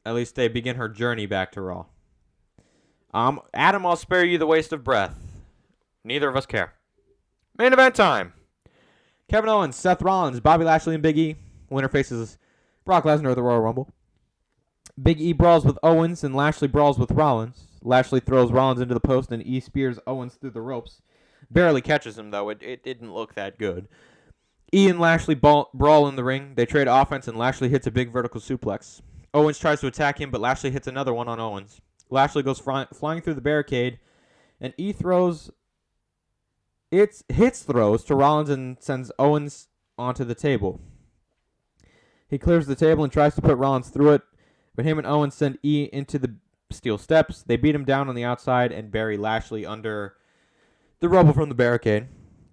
at least they begin her journey back to Raw. Adam, I'll spare you the waste of breath. Neither of us care. Main event time. Kevin Owens, Seth Rollins, Bobby Lashley, and Big E. Winner faces Brock Lesnar at the Royal Rumble. Big E brawls with Owens, and Lashley brawls with Rollins. Lashley throws Rollins into the post, and E spears Owens through the ropes. Barely catches him, though. It didn't look that good. E and Lashley brawl in the ring. They trade offense, and Lashley hits a big vertical suplex. Owens tries to attack him, but Lashley hits another one on Owens. Lashley goes flying through the barricade, and E throws to Rollins and sends Owens onto the table. He clears the table and tries to put Rollins through it, but him and Owens send E into the steel steps. They beat him down on the outside and bury Lashley under the rubble from the barricade.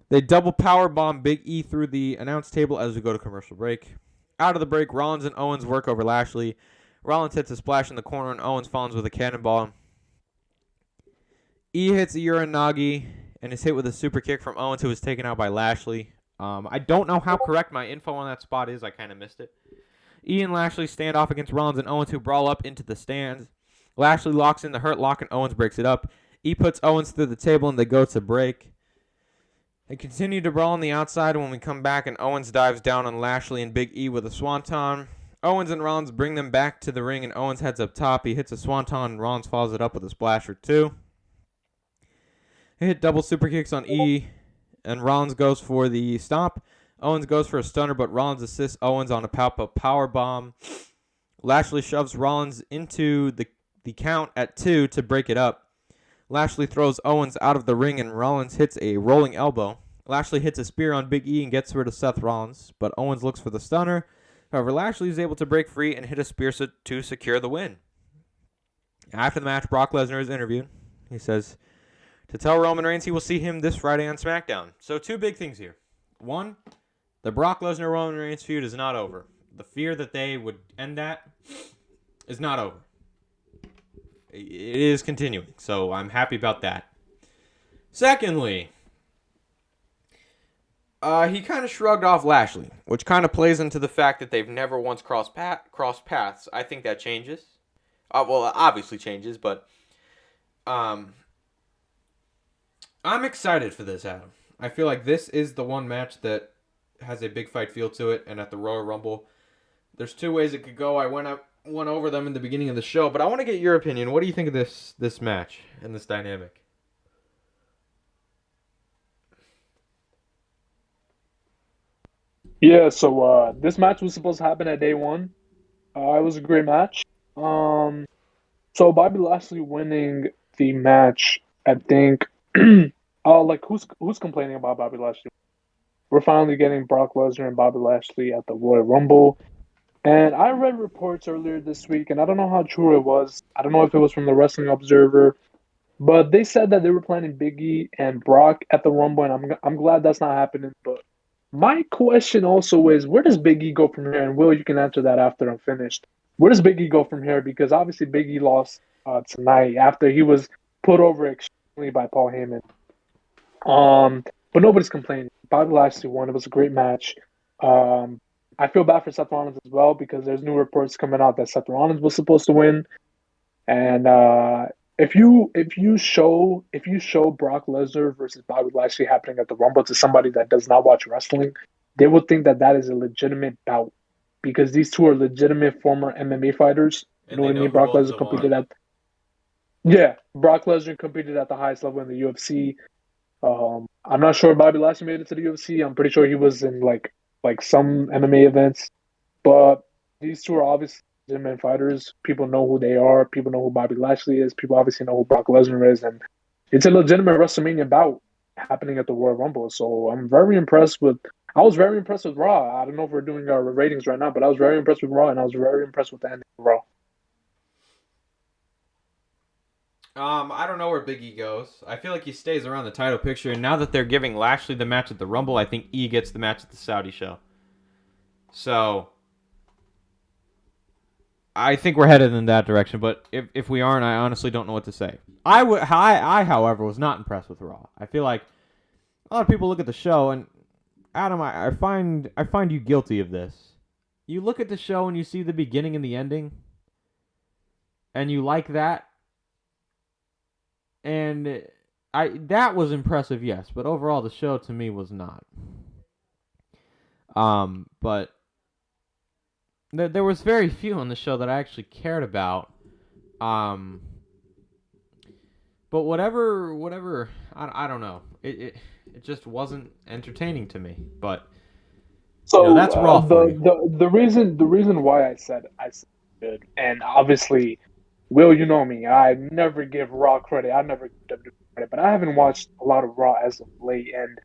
They double powerbomb Big E through the announce table as we go to commercial break. Out of the break, Rollins and Owens work over Lashley. Rollins hits a splash in the corner, and Owens follows with a cannonball. E hits a Uranagi and is hit with a super kick from Owens, who was taken out by Lashley. I don't know how correct my info on that spot is. I kind of missed it. E and Lashley stand off against Rollins and Owens, who brawl up into the stands. Lashley locks in the Hurt Lock, and Owens breaks it up. E puts Owens through the table, and they go to break. They continue to brawl on the outside when we come back, and Owens dives down on Lashley and Big E with a swanton. Owens and Rollins bring them back to the ring, and Owens heads up top. He hits a swanton, and Rollins follows it up with a splash or two. They hit double super kicks on E, and Rollins goes for the stomp. Owens goes for a stunner, but Rollins assists Owens on a pop-up powerbomb. Lashley shoves Rollins into the count at 2 to break it up. Lashley throws Owens out of the ring, and Rollins hits a rolling elbow. Lashley hits a spear on Big E and gets rid of Seth Rollins, but Owens looks for the stunner. However, Lashley is able to break free and hit a spear to secure the win. After the match, Brock Lesnar is interviewed. He says to tell Roman Reigns he will see him this Friday on SmackDown. So 2 big things here. 1, the Brock Lesnar-Roman Reigns feud is not over. The fear that they would end that is not over. It is continuing, so I'm happy about that. Secondly, he kind of shrugged off Lashley, which kind of plays into the fact that they've never once crossed paths. I think that changes. Well, it obviously changes, but I'm excited for this, Adam. I feel like this is the one match that has a big fight feel to it, and at the Royal Rumble, there's 2 ways it could go. I went over them in the beginning of the show, but I want to get your opinion. What do you think of this match and this dynamic? Yeah, so this match was supposed to happen at day 1. It was a great match. So Bobby Lashley winning the match, I think. Like who's complaining about Bobby Lashley? We're finally getting Brock Lesnar and Bobby Lashley at the Royal Rumble. And I read reports earlier this week, and I don't know how true it was. I don't know if it was from the Wrestling Observer, but they said that they were planning Big E and Brock at the Rumble, and I'm glad that's not happening. But my question also is, where does Big E go from here? And Will, you can answer that after I'm finished. Where does Big E go from here? Because obviously Big E lost tonight after he was put over extremely by Paul Heyman. But nobody's complaining. Bobby Lashley won. It was a great match. I feel bad for Seth Rollins as well because there's new reports coming out that Seth Rollins was supposed to win. And if you show Brock Lesnar versus Bobby Lashley happening at the Rumble to somebody that does not watch wrestling, they will think that is a legitimate bout because these 2 are legitimate former MMA fighters. You know what I mean? Brock Lesnar competed Brock Lesnar competed at the highest level in the UFC. I'm not sure Bobby Lashley made it to the UFC. I'm pretty sure he was in like some MMA events, but these 2 are obviously legitimate fighters. People know who they are. People know who Bobby Lashley is. People obviously know who Brock Lesnar is, and it's a legitimate WrestleMania bout happening at the Royal Rumble. So I'm very impressed with. I was very impressed with Raw. I don't know if we're doing our ratings right now, but I was very impressed with Raw, and I was very impressed with the ending of Raw. I don't know where Big E goes. I feel like he stays around the title picture, and now that they're giving Lashley the match at the Rumble, I think E gets the match at the Saudi show. So I think we're headed in that direction, but if we aren't, I honestly don't know what to say. I, however, was not impressed with Raw. I feel like a lot of people look at the show, and Adam, I find you guilty of this. You look at the show and you see the beginning and the ending, and you like that. And that was impressive, yes, but overall the show to me was not. But there was very few on the show that I actually cared about. But whatever, I don't know. It just wasn't entertaining to me. But so that's Raw for you. The reason why I said good, and obviously Will, you know me. I never give Raw credit. I never give WWE credit. But I haven't watched a lot of Raw as of late. And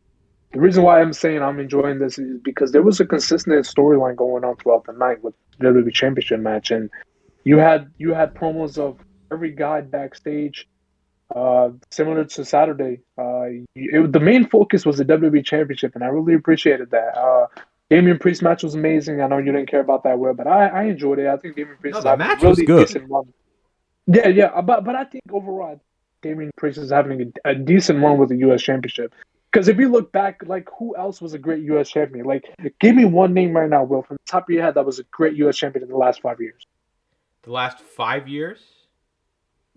the reason why I'm saying I'm enjoying this is because there was a consistent storyline going on throughout the night with the WWE Championship match. And you had promos of every guy backstage, similar to Saturday. The main focus was the WWE Championship, and I really appreciated that. Damian Priest match was amazing. I know you didn't care about that, Will, but I enjoyed it. I think Damian Priest No, is the having a match was really good. decent run. Yeah, yeah, but I think overall, Damian Priest is having a decent run with the U.S. Championship. Because if you look back, like who else was a great U.S. champion? Like, give me one name right now, Will, from the top of your head that was a great U.S. champion in the last 5 years. The last 5 years?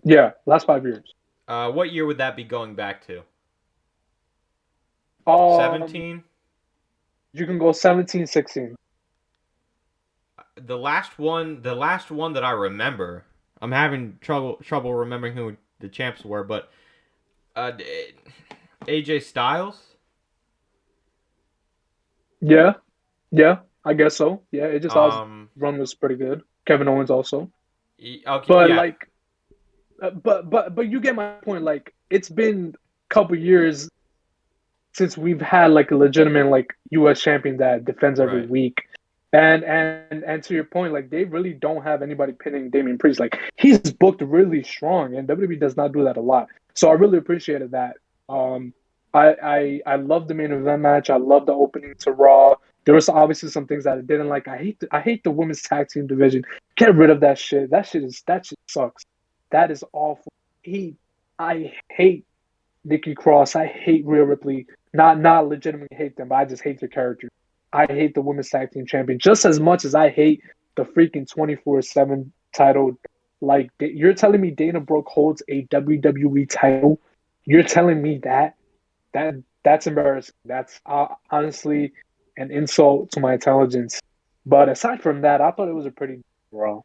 Yeah, last 5 years. What year would that be going back to? Um, 17? you can go 17, 16. The last one that I remember, I'm having trouble remembering who the champs were, but uh, AJ Styles. Yeah, yeah, I guess so. Yeah, it just Styles' Um, run was pretty good. Kevin Owens also, okay, but yeah, like, but you get my point. Like, it's been a couple years since we've had like a legitimate like U.S. champion that defends every right. week. And to your point, like they really don't have anybody pinning Damian Priest. Like he's booked really strong, and WWE does not do that a lot. So I really appreciated that. Um, I love the main event match. I love the opening to Raw. There was obviously some things that I didn't like. I hate the women's tag team division. Get rid of that shit. That shit sucks. That is awful. I hate Nikki Cross. I hate Rhea Ripley. Not legitimately hate them, but I just hate their character. I hate the women's tag team champion just as much as I hate the freaking 24/7 title. Like you're telling me Dana Brooke holds a WWE title? You're telling me that's embarrassing. That's honestly an insult to my intelligence. But aside from that, I thought it was a pretty raw.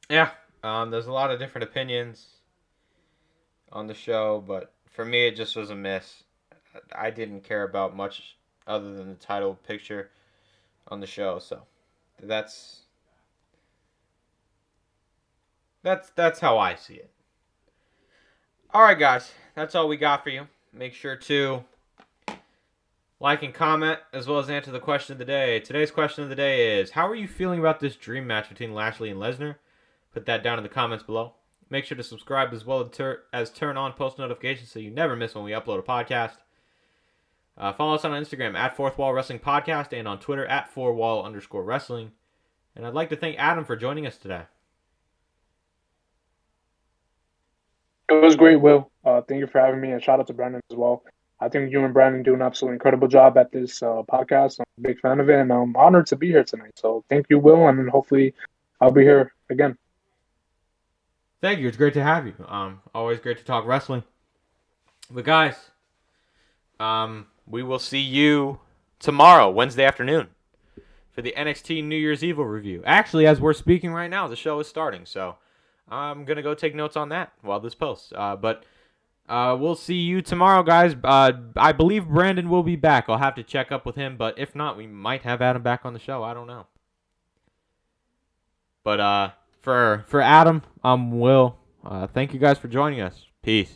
Yeah. There's a lot of different opinions on the show, but for me, it just was a miss. I didn't care about much other than the title picture on the show, so that's that's how I see it. All right, guys, that's all we got for you. Make sure to like and comment, as well as answer the question of the day. Today's question of the day is, how are you feeling about this dream match between Lashley and Lesnar? Put that down in the comments below. Make sure to subscribe as well as turn on post notifications so you never miss when we upload a podcast. Follow us on Instagram at Fourth Wall Wrestling Podcast and on Twitter at 4wall_wrestling. And I'd like to thank Adam for joining us today. It was great, Will. Thank you for having me, and shout out to Brandon as well. I think you and Brandon do an absolutely incredible job at this podcast. I'm a big fan of it, and I'm honored to be here tonight. So thank you, Will, and hopefully I'll be here again. Thank you. It's great to have you. Always great to talk wrestling. But guys, we will see you tomorrow, Wednesday afternoon, for the NXT New Year's Evil review. Actually, as we're speaking right now, the show is starting, so I'm gonna go take notes on that while this posts. But we'll see you tomorrow, guys. I believe Brandon will be back. I'll have to check up with him, but if not, we might have Adam back on the show. I don't know. But for Adam, I'm Will. Thank you guys for joining us. Peace.